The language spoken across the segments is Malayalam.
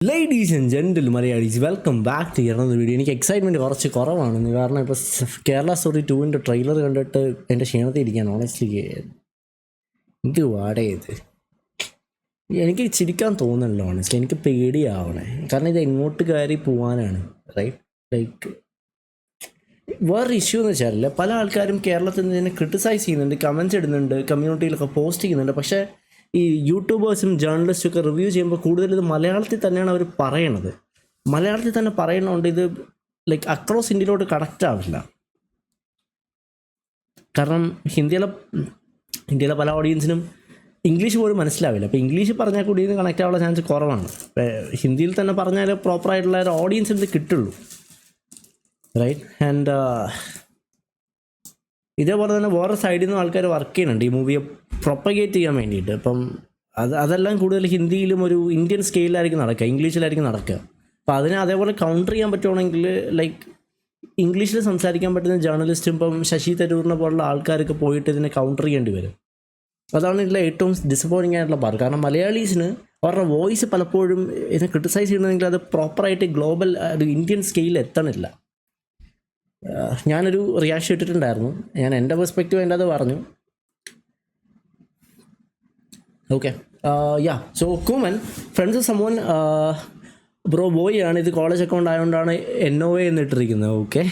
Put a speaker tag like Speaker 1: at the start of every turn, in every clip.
Speaker 1: Ladies and gentle Malayalees welcome back to ഇറങ്ങുന്ന വീഡിയോ. എനിക്ക് എക്സൈറ്റ്മെൻറ്റ് കുറച്ച് കുറവാണ്, കാരണം ഇപ്പോൾ കേരള സ്റ്റോറി 2 ട്രെയിലർ കണ്ടിട്ട് എൻ്റെ ക്ഷീണത്തിൽ ഇരിക്കുകയാണ്. ഓണസ്റ്റ്ലി എനിക്ക് വാടയത് എനിക്ക് ചിരിക്കാൻ തോന്നുന്നല്ലോ. ഓണസ്റ്റ്ലി എനിക്ക് പേടിയാവണേ, കാരണം ഇത് എങ്ങോട്ട് കയറി പോകാനാണ്. റൈറ്റ്, ലൈക്ക് വേറൊരു ഇഷ്യൂ എന്ന് വെച്ചാൽ പല ആൾക്കാരും കേരളത്തിൽ നിന്ന് ഇതിനെ ക്രിട്ടിസൈസ് ചെയ്യുന്നുണ്ട്, കമൻറ്റ്സ് ഇടുന്നുണ്ട്, കമ്മ്യൂണിറ്റിയിലൊക്കെ പോസ്റ്റ് ചെയ്യുന്നുണ്ട്. പക്ഷേ ഈ യൂട്യൂബേഴ്സും ജേർണലിസ്റ്റും ഒക്കെ റിവ്യൂ ചെയ്യുമ്പോൾ കൂടുതൽ ഇത് മലയാളത്തിൽ തന്നെയാണ് അവർ പറയണത്. മലയാളത്തിൽ തന്നെ പറയണതുകൊണ്ട് ഇത് ലൈക്ക് അക്രോസ് ഇന്ത്യയിലോട്ട് കണക്റ്റ് ആവില്ല. കാരണം ഇന്ത്യയിലെ പല ഓഡിയൻസിനും ഇംഗ്ലീഷ് പോലും മനസ്സിലാവില്ല. അപ്പോൾ ഇംഗ്ലീഷ് പറഞ്ഞാൽ കൂടി ഇത് കണക്റ്റ് ആവാനുള്ള ചാൻസ് കുറവാണ്. ഹിന്ദിയിൽ തന്നെ പറഞ്ഞാൽ പ്രോപ്പറായിട്ടുള്ള ഒരു ഓഡിയൻസിന് ഇത് കിട്ടുള്ളൂ. റൈറ്റ്. ആൻഡ് ഇതേപോലെ തന്നെ വേറെ സൈഡിൽ നിന്ന് ആൾക്കാർ വർക്ക് ചെയ്യുന്നുണ്ട് ഈ മൂവിയെ പ്രൊപ്പഗേറ്റ് ചെയ്യാൻ വേണ്ടിയിട്ട്. അപ്പം അതെല്ലാം കൂടുതൽ ഹിന്ദിയിലും ഒരു ഇന്ത്യൻ സ്കെയിലായിരിക്കും നടക്കുക, ഇംഗ്ലീഷിലായിരിക്കും നടക്കുക. അപ്പോൾ അതിനെ അതേപോലെ കൗണ്ടർ ചെയ്യാൻ പറ്റുവാണെങ്കിൽ ലൈക്ക് ഇംഗ്ലീഷിൽ സംസാരിക്കാൻ പറ്റുന്ന ജേർണലിസ്റ്റും ഇപ്പം ശശി തരൂരിനെ പോലുള്ള ആൾക്കാരൊക്കെ പോയിട്ട് ഇതിനെ കൗണ്ടർ ചെയ്യേണ്ടി വരും. അതാണ് ഇതിലെ ഏറ്റവും ഡിസപ്പോയിൻറ്റിംഗ് ആയിട്ടുള്ള പാർട്ട്. കാരണം മലയാളീസിന് അവരുടെ വോയിസ് പലപ്പോഴും ഇതിനെ ക്രിട്ടിസൈസ് ചെയ്യണമെങ്കിൽ അത് പ്രോപ്പറായിട്ട് ഗ്ലോബൽ ഒരു ഇന്ത്യൻ സ്കെയിലിൽ എത്തണില്ല. ഞാനൊരു റിയാക്ഷൻ ഇട്ടിട്ടുണ്ടായിരുന്നു, ഞാൻ എൻ്റെ പെർസ്പെക്റ്റീവ് എൻ്റെ അത് പറഞ്ഞു. ഓക്കെ, യാ. സോ കൂമൻ ഫ്രണ്ട്സ് സമോൻ ബ്രോ ബോയ് ആണ്. ഇത് കോളേജ് അക്കൗണ്ട് ആയതുകൊണ്ടാണ് NOA എന്നിട്ടിരിക്കുന്നത്. ഓക്കെ,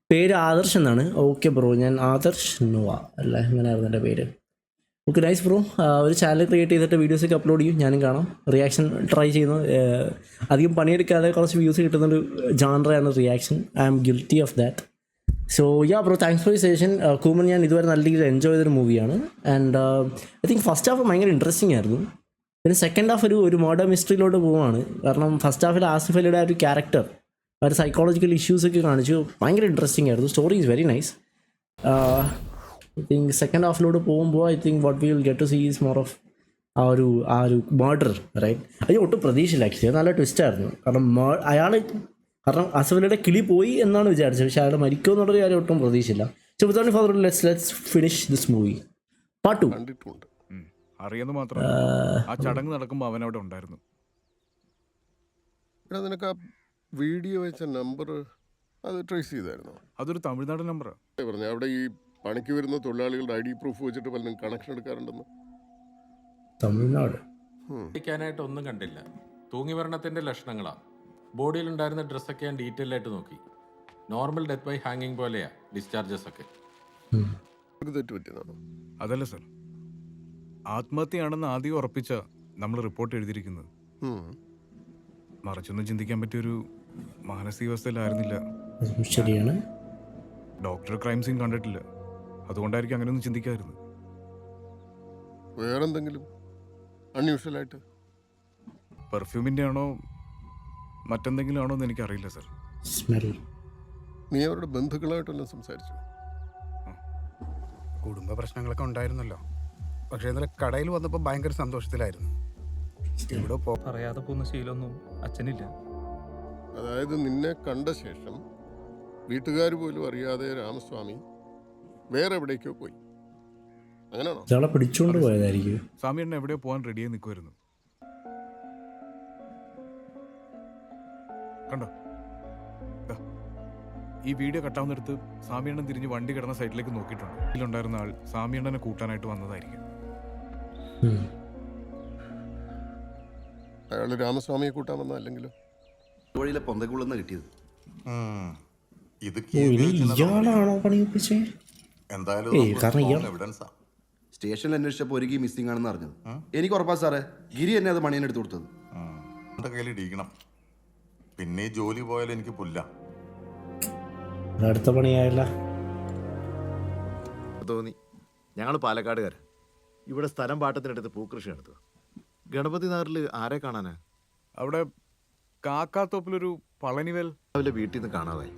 Speaker 1: പേര് ആദർശ് എന്നാണ്. ഓക്കെ ബ്രോ, ഞാൻ ആദർശ് നോവ അല്ലേ, അങ്ങനെയായിരുന്നു എൻ്റെ പേര്. Okay, nice bro. ഒരു ചാനൽ ക്രിയേറ്റ് ചെയ്തിട്ട് വീഡിയോസൊക്കെ അപ്ലോഡ് ചെയ്യും, ഞാനും കാണാം. റിയാക്ഷൻ ട്രൈ ചെയ്യുന്നു. അധികം പണിയെടുക്കാതെ കുറച്ച് വ്യൂസ് കിട്ടുന്നൊരു ജാൻറയാണ് reaction. I am guilty of that. So yeah bro, thanks for you suggestion. Kooman ഞാൻ ഇതുവരെ നല്ല രീതിയിൽ എൻജോയ് ചെയ്തൊരു മൂവിയാണ്. And I think first half ഭയങ്കര ഇൻട്രസ്റ്റിംഗ് ആയിരുന്നു. പിന്നെ സെക്കൻഡ് ഹാഫ് ഒരു മർഡർ മിസ്റ്ററിയിലോട്ട് പോവുകയാണ്. കാരണം ഫസ്റ്റ് ഹാഫിൽ ആസിഫ് അലിയുടെ ആ ഒരു ക്യാരക്ടർ, ആ ഒരു സൈക്കോളജിക്കൽ ഇഷ്യൂസൊക്കെ കാണിച്ചു. ഭയങ്കര ഇൻട്രസ്റ്റിംഗ് ആയിരുന്നു. Story is very nice. I think second ഹാഫിലോട്ട് പോകുമ്പോൾ I think what we will get to see is more of ആ ഒരു മർഡർ. റൈറ്റ്. അത് ഒട്ടും പ്രതീക്ഷയില്ല ആക്ച്വലി. നല്ല ട്വിസ്റ്റായിരുന്നു. കാരണം അസഫലിയുടെ കിളി പോയി എന്നാണ് വിചാരിച്ചത്, പക്ഷേ അയാൾ മരിക്കുമെന്നുള്ളൊരു കാര്യം ഒട്ടും പ്രതീക്ഷയില്ല. So without further ado, let's finish this movie. Part 2
Speaker 2: കണ്ടിട്ടുണ്ട്, അറിയുന്ന മാത്രം. ആ ചടങ്ങ് നടക്കുമ്പോൾ അവൻ അവിടെ ഉണ്ടായിരുന്നു. നിനക്ക് ആ വീഡിയോ വെച്ച നമ്പർ അത് ട്രേസ് ചെയ്തായിരുന്നു? അതൊരു തമിഴ്നാട് നമ്പറാണ് പറഞ്ഞു. അവിടെ ഈ പണിക്ക് വരുന്ന തൊഴിലാളികളുടെ ID പ്രൂഫ് വെച്ചിട്ട് പലരും കണക്ഷൻ എടുക്കാറുണ്ടെന്ന്.
Speaker 1: തമിഴ്നാട്
Speaker 3: ായിട്ട് ഒന്നും കണ്ടില്ല. തൂങ്ങിമരണത്തിന്റെ ലക്ഷണങ്ങളാ. ബോഡിയിലുണ്ടായിരുന്ന ഡ്രസ്സൊക്കെ ഞാൻ ഡീറ്റെയിൽ ആയിട്ട് നോക്കി. നോർമൽ ഡെത്ത് ബൈ ഹാങ്ങിങ് പോലെയാ ഡിസ്ചാർജസ് ഒക്കെ.
Speaker 2: തെറ്റുപറ്റിയതാണോ? അതല്ല സർ, ആത്മഹത്യയാണെന്ന് ആദ്യം ഉറപ്പിച്ച നമ്മൾ റിപ്പോർട്ട് എഴുതിയിരിക്കുന്നത്. മറിച്ചൊന്നും ചിന്തിക്കാൻ പറ്റിയൊരു മാനസികാവസ്ഥയിലായിരുന്നില്ല.
Speaker 1: ശരിയാണ്.
Speaker 2: ഡോക്ടർ ക്രൈം സീൻ കണ്ടിട്ടില്ല, അതുകൊണ്ടായിരിക്കും അങ്ങനെയൊന്നും ചിന്തിക്കാതിരുന്നത്. വേറെന്തെങ്കിലും അൺയൂഷ്വൽ ആയിട്ട്? പെർഫ്യൂമിൻ്റെ ആണോ മറ്റെന്തെങ്കിലും ആണോ എന്ന് എനിക്കറിയില്ല സർ.
Speaker 1: സ്മെൽ.
Speaker 2: നീ അവരുടെ ബന്ധുക്കളായിട്ടെല്ലാം സംസാരിച്ചു?
Speaker 4: കുടുംബ പ്രശ്നങ്ങളൊക്കെ ഉണ്ടായിരുന്നല്ലോ. പക്ഷേ ഇന്നലെ കടയിൽ വന്നപ്പോൾ ഭയങ്കര സന്തോഷത്തിലായിരുന്നു. ഇവിടെ
Speaker 5: പറയാതെ പോകുന്ന ശീലമൊന്നും അച്ഛനില്ല.
Speaker 2: അതായത് നിന്നെ കണ്ട ശേഷം വീട്ടുകാർ പോലും അറിയാതെ രാമസ്വാമി വേറെ എവിടേക്കോ പോയി, അങ്ങനെയാണോ?
Speaker 1: ഇയാളെ പിടിച്ചുകൊണ്ട് പോയതായിരിക്കും.
Speaker 2: സ്വാമിയേട്ടൻ എവിടെയോ പോകാൻ റെഡിയായി നിൽക്കുമായിരുന്നു. കണ്ടോ, ഈ വീഡിയോ കട്ടാവുന്നിടത്ത് സ്വാമിയണ്ണൻ തിരിഞ്ഞ് വണ്ടി കിടന്ന സൈഡിലേക്ക് നോക്കിയിട്ടുണ്ട്. ഇതിലുണ്ടായിരുന്ന ആൾ സ്വാമിയണ്ണനെ കൂട്ടാനായിട്ട് വന്നതായിരിക്കും. അയാൾ രാമസ്വാമിയെ കൂട്ടാൻ വന്ന അല്ലെങ്കിലോ
Speaker 6: വഴിയിലെ പൊന്തക്കുള്ളന്ന് കിട്ടിയത്.
Speaker 1: ഇയാളാണോ പണിയൊപ്പിച്ചേ?
Speaker 6: സ്റ്റേഷനിൽ അന്വേഷിച്ചപ്പോൾ ഒരു കീ മിസ്സിംഗ് ആണെന്ന് അറിഞ്ഞത്. എനിക്ക് ഉറപ്പാ സാറേ, ഗിരി എന്നെ അത് മണിയനെ എടുത്ത് കൊടുത്തത്.
Speaker 7: എൻ്റെ കയ്യിൽ ഇടിക്കണം. പിന്നെ ഈ ജോലി പോയാലും എനിക്ക് പുല്ല.
Speaker 1: അടുത്ത പണിയായല്ല
Speaker 8: തോന്നി. ഞങ്ങൾ പാലക്കാടുകാർ. ഇവിടെ സ്ഥലം പാട്ടത്തിനടുത്ത് പൂക്കൃഷി നടത്തുക. ഗണപതി നഗറിൽ ആരെ കാണാനാ?
Speaker 2: അവിടെ കാക്കാത്തോപ്പിലൊരു പളനിവേൽ
Speaker 8: രാവിലെ വീട്ടിൽ നിന്ന് കാണാതായി.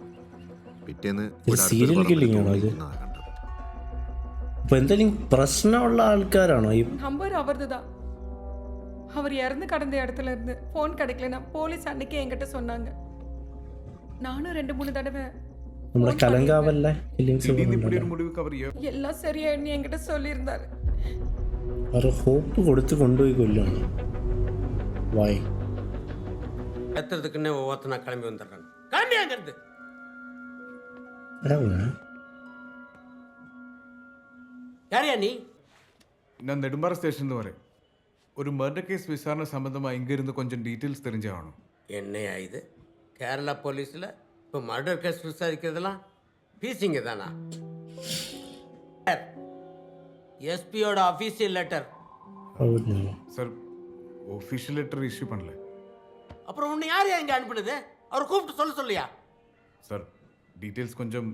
Speaker 8: പിറ്റേന്ന്
Speaker 1: സീരിയൽ കില്ലിംഗ് ആണോ ഇത്? ഇപ്പൊ എന്തെങ്കിലും പ്രശ്നമുള്ള ആൾക്കാരാണോ ഈ?
Speaker 9: நம்பர் அவர்துதான். அவர் இறந்து கடந்த இடத்துல இருந்து ஃபோன் கிடைக்கலன்னா போலீஸ் அன்னைக்கே என்கிட்ட சொன்னாங்க. நானும் 2-3 தடவை
Speaker 1: നമ്മുടെ കലങ്കാവല്ലേ ഫീലിംഗ്സ്
Speaker 9: എല്ലാം ശരിയായി എൻകിட்ட சொல்லியிருந்தாரு.
Speaker 1: ഒരു ഹോപ്പ് കൊടുത്ത് കൊണ്ടുപോയി കൊല്ലാണ്. വൈ?
Speaker 10: எத்துறதுக்குன்னே ஒவ்வொருத்த நான் கிளம்பி வந்துடுறேன். கிளம்பி அங்கிருந்து. யாரையா நீ?
Speaker 5: நான் நெடும்பாறை ஸ்டேஷன் வரேன். ஒரு மர்டர் கேஸ் விசாரணை சம்பந்தமாக இங்கே இருந்து கொஞ்சம் டீட்டெயில்ஸ் தெரிஞ்சாகணும்.
Speaker 10: என்னையா இது? கேரளா போலீஸில் இப்போ மர்டர் கேஸ் விசாரிக்கிறதெல்லாம் பீசிங்க தானா? எஸ்பியோட official letter.
Speaker 5: Sir official letter issue பண்ணல.
Speaker 10: அப்புறம் உன்னை யார் இங்கே அனுப்புனது? அவர் கூப்பிட்டு சொல்லியா?
Speaker 5: சார் டீட்டெயில்ஸ் கொஞ்சம்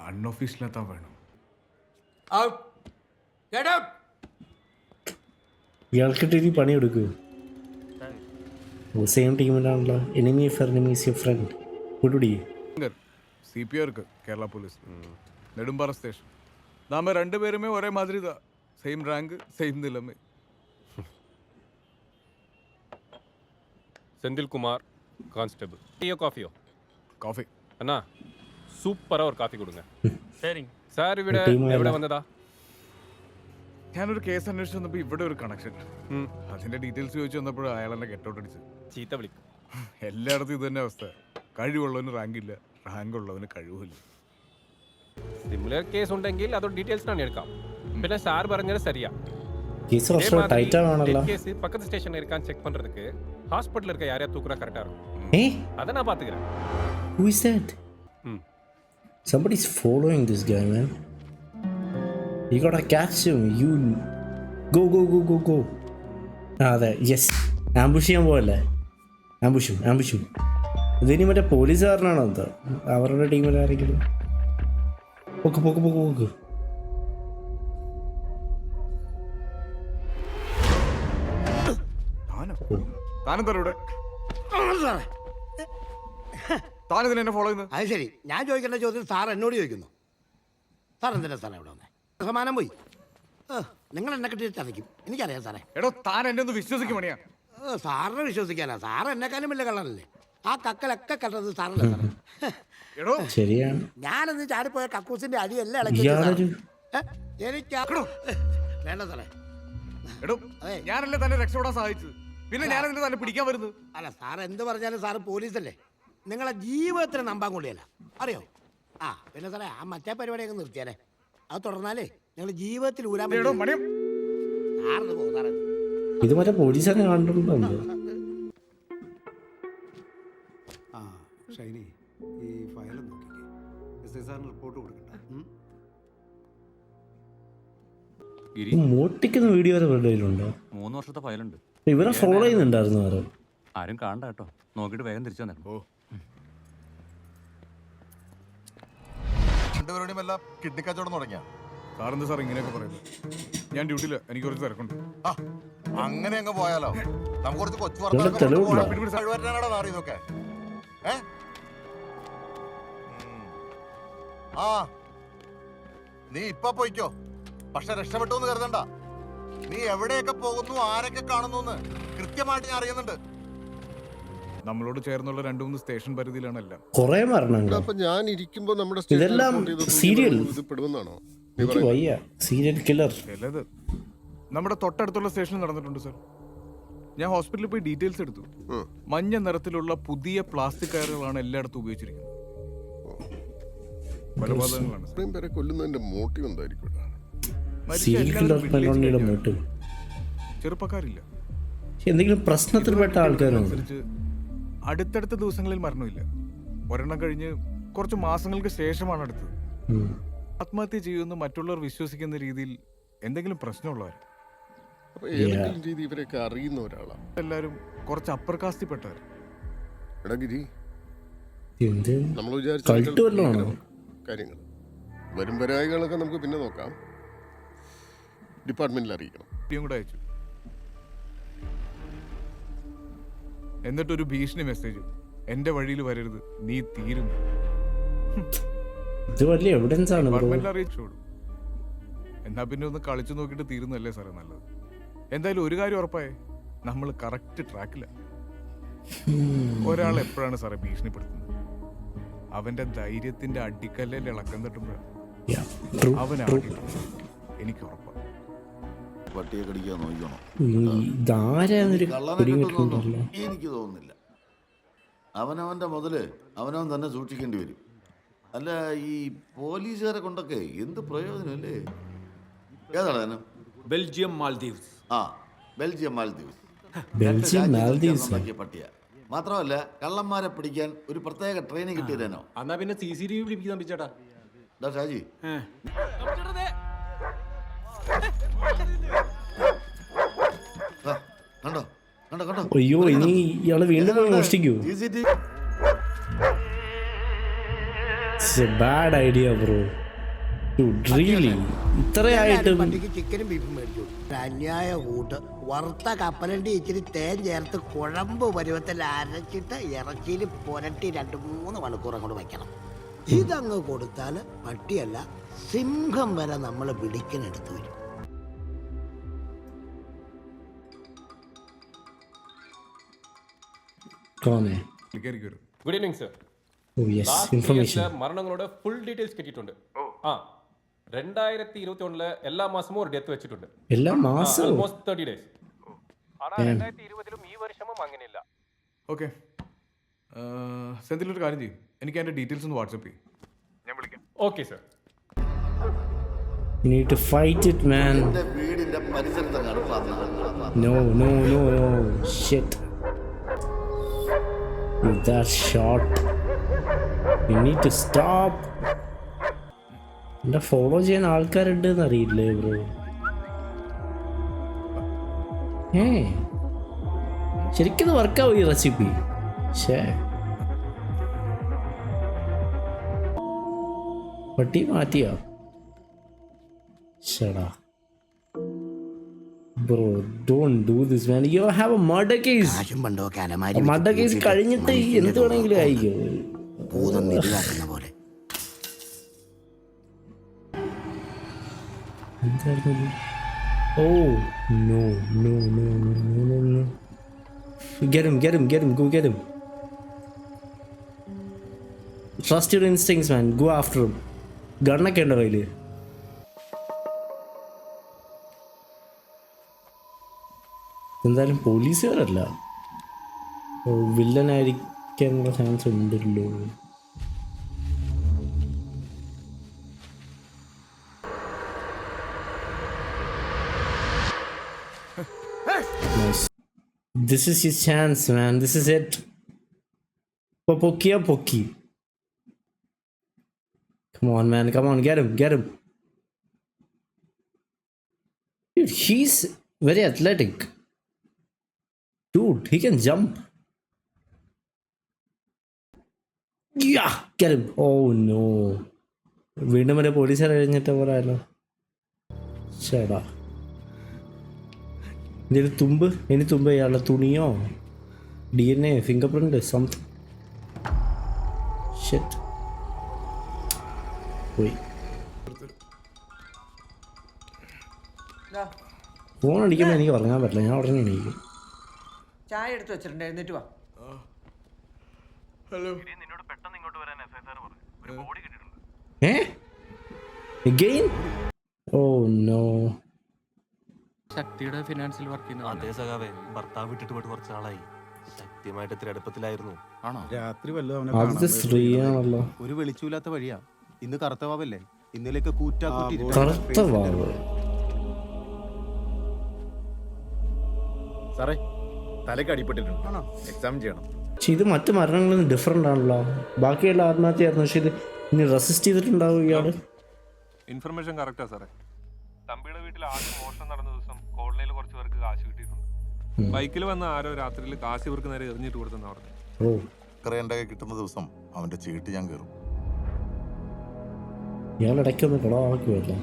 Speaker 5: அன்ஒஃபிஷியலாக தான் வேணும்.
Speaker 10: அவுட். Get out.
Speaker 1: ഇയാൾക്കിട്ട് ഇനി പണിയെടുക്കൂ. സെയിം ടീമിലാണല്ലോ. Enemy for enemies your friend. കൂട്ടുപിടി.
Speaker 5: CPO இருக்கு கேரளா போலீஸ். நெடும்பாறை ஸ்டேஷன். நாம 2 பேருமே ஒரே மாதிரி தான். சேம் ரேங்க், சேம் நிலைமை.
Speaker 11: செந்தில் குமார் கான்ஸ்டபிள். டீயோ காஃபியோ?
Speaker 5: காஃபி.
Speaker 11: அண்ணா சூப்பராக ஒரு காஃபி கொடுங்க. சரிங்க சார். ഇവിടെ വന്നതാ?
Speaker 5: ഞാനൊരു കേസ് അന്വേഷിച്ച് വന്നപ്പോൾ ഇവിടെ ഒരു കണക്ഷൻ. അതിന്റെ ഡീറ്റെയിൽസ് ചോദിച്ചു വന്നപ്പോൾ അയാൾ എന്നെ ഗെറ്റൗട്ട് അടിച്ച്
Speaker 11: ചീത്ത വിളിക്കും.
Speaker 5: എല്ലായിടത്തും ഇത് തന്നെ അവസ്ഥ. കഴിവുള്ളവന് റാങ്ക് ഇല്ല, റാങ്ക് ഉള്ളവന് കഴിവില്ല.
Speaker 11: സിമിലർ കേസ് ഉണ്ടെങ്കിൽ അത് ഡീറ്റെയിൽസ് ഞാൻ എടുക്കാം. പിന്നെ സാർ പറഞ്ഞത് சரியா.
Speaker 1: കേസ് കുറച്ച് ടൈറ്റ് ആണല്ലോ.
Speaker 11: கேஸ் பக்கத்து ஸ்டேஷன்ல இருக்கான் செக் பண்றதுக்கு ஹாஸ்பிடல்ல இருக்க யாரையா தூக்குறா கரெக்டா இருக்கும். அத நான் பாத்துக்கறேன்.
Speaker 1: Who is that? Somebody's following this guy, man. You gotta catch him. You go. അതെ, യെസ്. ആംബുഷ് ചെയ്യാൻ പോവല്ലേ? ആംബുഷും. ഇതിനി മറ്റേ പോലീസുകാരനാണോ എന്താ? അവരുടെ ടീമിൽ ആരെങ്കിലും? പോക്ക്.
Speaker 5: താനെന്നെ ഫോളോ ചെയ്യുന്നത്?
Speaker 8: അത് ശരി, ഞാൻ ചോദിക്കേണ്ട ചോദ്യം സാർ എന്നോട് ചോദിക്കുന്നു. സാർ എന്തിനാ സാറേ ഇവിടെ വന്നേ? സമാനം പോയി. നിങ്ങൾ എന്നെ കിട്ടിയിട്ട് ചതയ്ക്കും, എനിക്കറിയാം സാറേ.
Speaker 5: എടോ താൻ എന്നെ ഒന്ന് വിശ്വസിക്കും മണിയാ.
Speaker 8: സാറിനെ വിശ്വസിക്കാനാ? സാർ എന്നെക്കാളും വലിയ കള്ളനല്ലേ? ആ കക്കലൊക്കെ കണ്ടത് സാറല്ലേ സാറേ?
Speaker 5: എടോ
Speaker 1: ശരിയാണ്.
Speaker 8: ഞാനന്ന് ചാടിപ്പോയ കക്കൂസിന്റെ അടിയെല്ലാം ഇളക്കി എനിക്ക് വേണ്ട സാറേ.
Speaker 5: എടോ ഞാനല്ലേ തന്നെ രക്ഷപ്പെടാൻ സഹായിച്ചത്, പിന്നെ ഞാനെന്തിനാ തന്നെ പിടിക്കാൻ വരുന്നത്?
Speaker 8: അല്ല, സാർ എന്ത് പറഞ്ഞാലും സാറ് പോലീസല്ലേ, നിങ്ങളെ ജീവിതത്തിന് നമ്പാൻ കൊള്ളിയല്ല, അറിയോ? ആ പിന്നെ സാറേ, ആ മറ്റേ പരിപാടിയൊക്കെ നിർത്തിയാലേ. അത് തുടർന്നാലേ നിങ്ങൾ ജീവിതത്തിൽ ഊരാൻ പറ്റും. സാറിന് പോകും സാറേ.
Speaker 1: ഇത് മറ്റേ പോലീസുകാരെ കണ്ടിട്ടുണ്ടോ?
Speaker 4: ആ ഷൈനി, ഈ ഫയൽ നോക്കിക്കേ. SI സാറിന് റിപ്പോർട്ട് കൊടുക്കണ്ട.
Speaker 1: മോട്ടിക്കുന്ന വീഡിയോ വരെ വീഡിയോയിലുണ്ടോ?
Speaker 11: 3 വർഷത്തെ ഫയലുണ്ട്.
Speaker 1: ഇവരെ ഫോളോ ചെയ്യുന്നുണ്ടായിരുന്നു വേറെ
Speaker 11: ആരും കാണണ്ട കേട്ടോ. നോക്കിയിട്ട് വേഗം തിരിച്ചു തന്നെ.
Speaker 7: രണ്ടുപേരുടെയും എല്ലാം കിഡ്നി കച്ചവടം തുടങ്ങിയ
Speaker 5: സാറെന്താ സാർ ഇങ്ങനെയൊക്കെ പറയുന്നത്? ഞാൻ ഡ്യൂട്ടിയില്ല, എനിക്ക് കുറച്ച് തിരക്കുണ്ട്.
Speaker 7: അങ്ങനെ അങ്ങ് പോയാലോ? നമുക്ക് കുറച്ച് കൊച്ചു മാറി ഇതൊക്കെ. ആ നീ ഇപ്പൊ പോയിക്കോ, പക്ഷെ രക്ഷപ്പെട്ടു എന്ന് കരുതണ്ട. നീ എവിടെയൊക്കെ പോകുന്നു, ആരൊക്കെ കാണുന്നു എന്ന് കൃത്യമായിട്ട് ഞാൻ അറിയുന്നുണ്ട്.
Speaker 5: നമ്മളോട് ചേർന്നുള്ള 2-3 സ്റ്റേഷൻ പരിധിയിലാണ് എല്ലാം.
Speaker 1: കൊറേ മരണങ്ങൾ.
Speaker 2: അപ്പൊ ഞാൻ ഇരിക്കുമ്പോ നമ്മുടെ
Speaker 1: ഇതെല്ലാം സീരിയൽ
Speaker 2: ഇത് പെടുമെന്നാണോ?
Speaker 1: Serial killer.
Speaker 5: ചിലത് നമ്മുടെ തൊട്ടടുത്തുള്ള സ്റ്റേഷനിൽ നടന്നിട്ടുണ്ട് സാർ. ഞാൻ ഹോസ്പിറ്റലിൽ പോയി ഡീറ്റെയിൽസ് എടുത്തു. മഞ്ഞ നിറത്തിലുള്ള പുതിയ പ്ലാസ്റ്റിക് കയറുകളാണ് എല്ലായിടത്തും ഉപയോഗിച്ചിരിക്കുന്നത്. കൊലപാതകങ്ങളാണ്.
Speaker 2: ഇത്രയും പേരെ കൊല്ലുന്നതിന്റെ മോട്ടീവ് എന്തായിരിക്കും?
Speaker 5: ചെറുപ്പക്കാരില്ല,
Speaker 1: എന്തെങ്കിലും പ്രശ്നത്തിൽപ്പെട്ട ആൾക്കാരുണ്ട്.
Speaker 5: അടുത്തടുത്ത ദിവസങ്ങളിൽ മരണമില്ല. ഒരെണ്ണം കഴിഞ്ഞ് കുറച്ച് മാസങ്ങൾക്ക് ശേഷമാണ് അടുത്തത്. ആത്മഹത്യ ചെയ്യുമെന്ന് മറ്റുള്ളവർ വിശ്വസിക്കുന്ന രീതിയിൽ എന്തെങ്കിലും പ്രശ്നമുള്ളവർ.
Speaker 2: ഏതെങ്കിലും രീതി ഇവരെയൊക്കെ അറിയുന്ന ഒരാളാണ്.
Speaker 5: എല്ലാരും കുറച്ച് അപ്പർ കാസ്റ്റിൽപ്പെട്ടവർ.
Speaker 2: എടഗിരി, നമ്മൾ കാര്യങ്ങൾ വരും വരായികളൊക്കെ നമുക്ക് പിന്നെ നോക്കാം. ഡിപ്പാർട്ട്മെന്റിൽ അറിയിക്കണം.
Speaker 5: കൂടെ അയച്ചു. എന്നിട്ടൊരു ഭീഷണി മെസ്സേജ്, എന്റെ വഴിയിൽ വരരുത്, നീ തീരുന്നു. ഡിപ്പാർട്ട്മെന്റിൽ അറിയിച്ചോളൂ. എന്നാ പിന്നെ ഒന്ന് കളിച്ചു നോക്കിയിട്ട് തീരുന്നല്ലേ സാറേ നല്ലത്. എന്തായാലും ഒരു കാര്യം ഉറപ്പായേ, നമ്മൾ കറക്റ്റ് ട്രാക്കില്ല. ഒരാൾ എപ്പോഴാണ് സാറേ ഭീഷണിപ്പെടുത്തുന്നത്? അവന്റെ ധൈര്യത്തിന്റെ അടിക്കല്ലിൽ ഇളക്കം തട്ടുമ്പോഴാണ്. അവനാണ് എനിക്ക് ഉറപ്പാണ്.
Speaker 8: പട്ടിയെ കടിക്കാൻ നോക്കണം.
Speaker 6: എനിക്ക് തോന്നുന്നില്ല.
Speaker 7: അവനവൻ്റെ മുതല് അവനവൻ തന്നെ സൂക്ഷിക്കേണ്ടി വരും. അല്ല, ഈ പോലീസുകാരെ കൊണ്ടൊക്കെ എന്ത് പ്രയോജനമല്ലേ? ഏതാണ് തന്നെ?
Speaker 11: ബെൽജിയം മാൽദീവ്സ്.
Speaker 7: ആ, ബെൽജിയം മാൽദീവ്സ്.
Speaker 1: ബെൽജിയം മാൽദീവ്സ്
Speaker 7: ഉണ്ടാക്കിയ പട്ടിയ. മാത്രമല്ല, കള്ളന്മാരെ പിടിക്കാൻ ഒരു പ്രത്യേക ട്രെയിനിങ് കിട്ടിയതേനോ.
Speaker 11: എന്നാ പിന്നെ CCTV പിടിപ്പിക്കാൻ പറ്റേട്ടാ.
Speaker 7: ഷാജി, ആ, കണ്ടോ കണ്ടോ കണ്ടോ?
Speaker 1: അയ്യോ, ഇനി ഇയാള് വീണ്ടും പോയി മോഷ്ടിക്കൂ?
Speaker 7: CCTV
Speaker 1: bad idea bro. Really ഇത്രയായിട്ടും
Speaker 8: പണ്ടിക്ക് ചിക്കനും ബീഫും മേടിച്ചു. അന്യായ കൂട്ട് വറുത്ത കപ്പലണ്ടി ഇച്ചിരി തേൻ ചേർത്ത് കുഴമ്പ് പരുവത്തിൽ അരച്ചിട്ട് ഇറച്ചിയിൽ പുരട്ടി 2-3 മണിക്കൂർ അങ്ങോട്ട് വയ്ക്കണം. ഇതങ്ങ് കൊടുത്താൽ പട്ടിയല്ല സിംഹം വരെ നമ്മൾ പിടിക്കനെടുത്ത് വരും.
Speaker 11: Good evening sir. മരണങ്ങളുടെ ഫുൾ ഡീറ്റെയിൽസ് കിട്ടിയിട്ടുണ്ട്. ആ, 2021 എല്ലാ മാസവും ഒരു ഡെത്ത് വെച്ചിട്ടുണ്ട്.
Speaker 1: എല്ലാ മാസവും
Speaker 11: ഓൾമോസ്റ്റ് 30 days. ആണോ 2020 ഈ വർഷവും അങ്ങനെയില്ല.
Speaker 5: ഓക്കെ, സെന്തിൽ ഒരു കാര്യം ചെയ്യും, എനിക്ക് അതിന്റെ ഡീറ്റെയിൽസ് ഒന്ന് വാട്സപ്പ് ചെയ്യും, ഞാൻ വിളിക്കാം.
Speaker 11: Okay sir.
Speaker 1: You need to fight it, man.
Speaker 7: എന്റെ വീടിന്റെ പരിസരത്താണ് പറഞ്ഞത്.
Speaker 1: No, no, no, no. Shit. That shot. You need to stop. എന്നെ ഫോളോ ചെയ്യാൻ ആൾക്കാരുണ്ടെന്ന് അറിയില്ലേ ബ്രോ? ശരിക്കും വർക്കാവും ഈ റെസിപ്പി. പട്ടി മാറ്റിയോ? ശടാ bro, don't do this, man. You have a murder case.
Speaker 8: കാശും പണ്ടൊക്കെ അലമാരി
Speaker 1: മർഡർ കേസ് കഴിഞ്ഞിട്ട് എന്ത് വേണമെങ്കിലും ആയിക്കോ.
Speaker 8: ഭൂതം നിധിയാക്കുന്ന പോലെ.
Speaker 1: Oh no, no, no, no, no, no, no. Get him, get him, get him, go get him. Trust your instincts, man. Go after him. ഗണ്ണൊക്കെ ഉണ്ടോ കയ്യില്? എന്തായാലും പോലീസുകാരല്ല, വില്ലനായിരിക്കാനുള്ള ചാൻസ് ഉണ്ടല്ലോ. Nice. This is his chance, man. This is it. Pokia Poki. Come on, man. Come on, get him, get him. Dude, he's very athletic. Dude, he can jump. Yeah, get him. Oh no. വീണ്ടും വരെ പോലീസുകാർ കഴിഞ്ഞിട്ട് പോരാല്ലോ. ചേടാ, ഇതിൽ തുമ്പ്, ഇനി തുമ്പ് ചെയ്യാനുള്ള തുണിയോ DNA finger print something. Shit, പോയി. ഫോൺ അടിക്കുമ്പോൾ എനിക്ക് ഉറങ്ങാൻ പറ്റില്ല, ഞാൻ ഉടനെ എണീക്കും.
Speaker 10: ചായ എടുത്ത് വെച്ചിട്ടുണ്ട്, എഴുന്നേറ്റ് വാ.
Speaker 5: ഹലോ.
Speaker 1: Again? Oh no.
Speaker 12: ശക്തിയുടെ ഫിനാൻസിൽ വർക്ക് ചെയ്യുന്ന അതേ സഖാവേ, ഭർത്താവ് വിട്ടിട്ട് പോയിട്ട് കുറച്ച് നാളായി. ശക്തിയുമായിട്ട് ഇത്തിരി അടുപ്പത്തിലായിരുന്നു. ആണോ?
Speaker 4: രാത്രി
Speaker 1: ആദ്യത്തെ സ്ത്രീയാണല്ലോ.
Speaker 12: ഒരു വെളിച്ചൂലാത്ത വഴിയാ. ഇന്ന് കറുത്ത വാവല്ലേ, ഇന്നലേക്ക് കൂറ്റാക്കൂട്ടി.
Speaker 1: കറുത്ത വാവ്.
Speaker 5: സാറേ, തലയ്ക്ക് അടിപ്പെട്ടിട്ടുണ്ട്, എക്സാം ചെയ്യണം.
Speaker 1: പക്ഷെ ഇത് മറ്റു മരണങ്ങളിൽ നിന്ന് ഡിഫറെൻ്റ് ആണല്ലോ. ബാക്കിയുള്ള ആത്മഹത്യയായിരുന്നു, പക്ഷെ ഇത് ഇനി റെസിസ്റ്റ് ചെയ്തിട്ടുണ്ടാവും ഇയാള്.
Speaker 11: ഇൻഫർമേഷൻ കറക്റ്റാ സാറേ. തമ്പിയുടെ വീട്ടിൽ ആദ്യം മോഷണം നടന്ന ദിവസം കോളനിയിൽ കുറച്ച് പേർക്ക് കാശ് കിട്ടിയിട്ടുണ്ട്. ബൈക്കിൽ വന്ന ആരോ രാത്രിയിൽ കാശ് ഇവർക്ക് നേരെ എറിഞ്ഞിട്ട് കൊടുത്തെന്നാ പറഞ്ഞു.
Speaker 7: എന്റെ കിട്ടുന്ന ദിവസം അവന്റെ ചീട്ട് ഞാൻ കയറും.
Speaker 1: ഇയാൾ ഇടയ്ക്കൊന്ന് കുളമാക്കി വരില്ല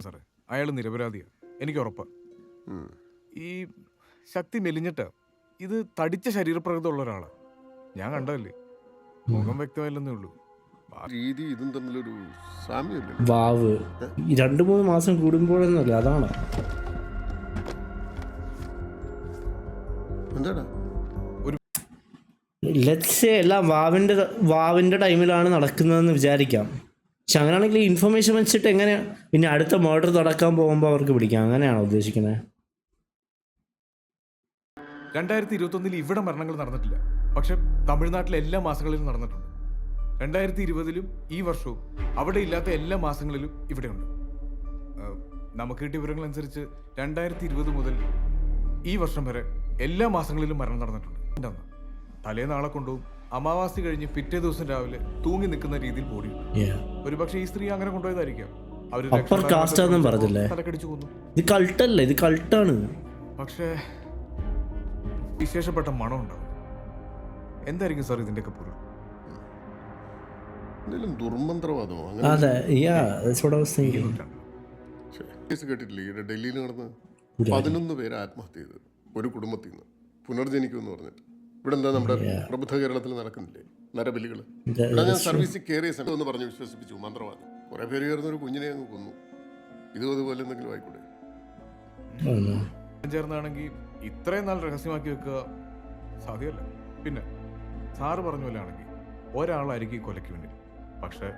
Speaker 5: സാറേ. അയാൾ നിരപരാധിയാണ്, എനിക്ക് ഉറപ്പാ. ഈ ശക്തി മെലിഞ്ഞിട്ട് ഇത് തടിച്ച ശരീരപ്രകൃതം ഉള്ള ഒരാളാണ്. ഞാൻ കണ്ടതല്ലേ, മുഖം വ്യക്തമായില്ലെന്നേ ഉള്ളൂ.
Speaker 2: രീതി ഇതും തമ്മിലൊരു സാമ്യമില്ല.
Speaker 1: വാവ് 2-3 മാസം കൂടുമ്പോഴൊന്നുമല്ല, അതാണ്.
Speaker 2: എന്താടാ
Speaker 1: ലെറ്റ്സ് സേ എല്ലാം വാവിൻ്റെ ടൈമിലാണ് നടക്കുന്നതെന്ന് വിചാരിക്കാം. പക്ഷെ അങ്ങനെയാണെങ്കിൽ ഇൻഫർമേഷൻ വെച്ചിട്ട് എങ്ങനെ പിന്നെ അടുത്ത മർഡർ നടക്കാൻ പോകുമ്പോൾ അവർക്ക് പിടിക്കാം? അങ്ങനെയാണോ ഉദ്ദേശിക്കുന്നത്?
Speaker 5: 2021 ഇവിടെ മരണങ്ങൾ നടന്നിട്ടില്ല, പക്ഷെ തമിഴ്നാട്ടിലെ എല്ലാ മാസങ്ങളിലും നടന്നിട്ടുണ്ട്. 2020-ലും ഈ വർഷവും അവിടെ ഇല്ലാത്ത എല്ലാ മാസങ്ങളിലും ഇവിടെയുണ്ട്. നമുക്ക് കിട്ടിയ വിവരങ്ങളനുസരിച്ച് 2020 മുതൽ ഈ വർഷം വരെ എല്ലാ മാസങ്ങളിലും മരണം നടന്നിട്ടുണ്ട്. തലേനാളെ കൊണ്ടുപോകും, അമാവാസി കഴിഞ്ഞ് പിറ്റേ ദിവസം രാവിലെ തൂങ്ങി നിൽക്കുന്ന രീതിയിൽ ബോഡി. ഒരുപക്ഷെ ഈ സ്ത്രീ അങ്ങനെ കൊണ്ടുപോയതായിരിക്കാം.
Speaker 1: അപ്പർ കാസ്റ്റ് ആണെന്നും പറഞ്ഞില്ലേ?
Speaker 5: തലക്കടിച്ചു കൊന്നു.
Speaker 1: ഇത് കൾട്ടല്ലേ? ഇത് കൾട്ടാണ്.
Speaker 5: പക്ഷേ വിശേഷപ്പെട്ട മണം ഉണ്ടാവും. എന്തായിരിക്കും സാർ ഇതിന്റെയൊക്കെ പൊരുൾ?
Speaker 2: എന്തെങ്കിലും ദുർമന്ത്രവാദമോ?
Speaker 1: അതെ,
Speaker 2: കേസ് കേട്ടിട്ടില്ലേ? ഇവിടെ ഡൽഹിയിൽ നടന്ന് 11 പേര് ആത്മഹത്യ ചെയ്ത് ഒരു കുടുംബത്തിൽ നിന്ന് പുനർജനിക്കുമെന്ന് പറഞ്ഞിട്ട്. ഇവിടെ എന്താ നമ്മുടെ പ്രബുദ്ധ കേരളത്തിൽ നടക്കുന്നില്ലേ നരബലികൾ? ഇവിടെ ഞാൻ സർവീസിൽ കയറിയ സമയം എന്ന് പറഞ്ഞ് വിശ്വസിപ്പിച്ചു മന്ത്രവാദം. കുറെ പേര് കയറുന്ന ഒരു കുഞ്ഞിനെ അങ്ങ് കൊന്നു. ഇതും അതുപോലെ എന്തെങ്കിലും ആയിക്കൂടെ?
Speaker 5: ചേർന്നാണെങ്കിൽ ഇത്രയും നാൾ രഹസ്യമാക്കി വെക്കുക സാധ്യമല്ല. പിന്നെ സാറ് പറഞ്ഞ പോലെ ആണെങ്കിൽ ഒരാളായിരിക്കും കൊലയ്ക്ക് വേണ്ടി. പക്ഷെ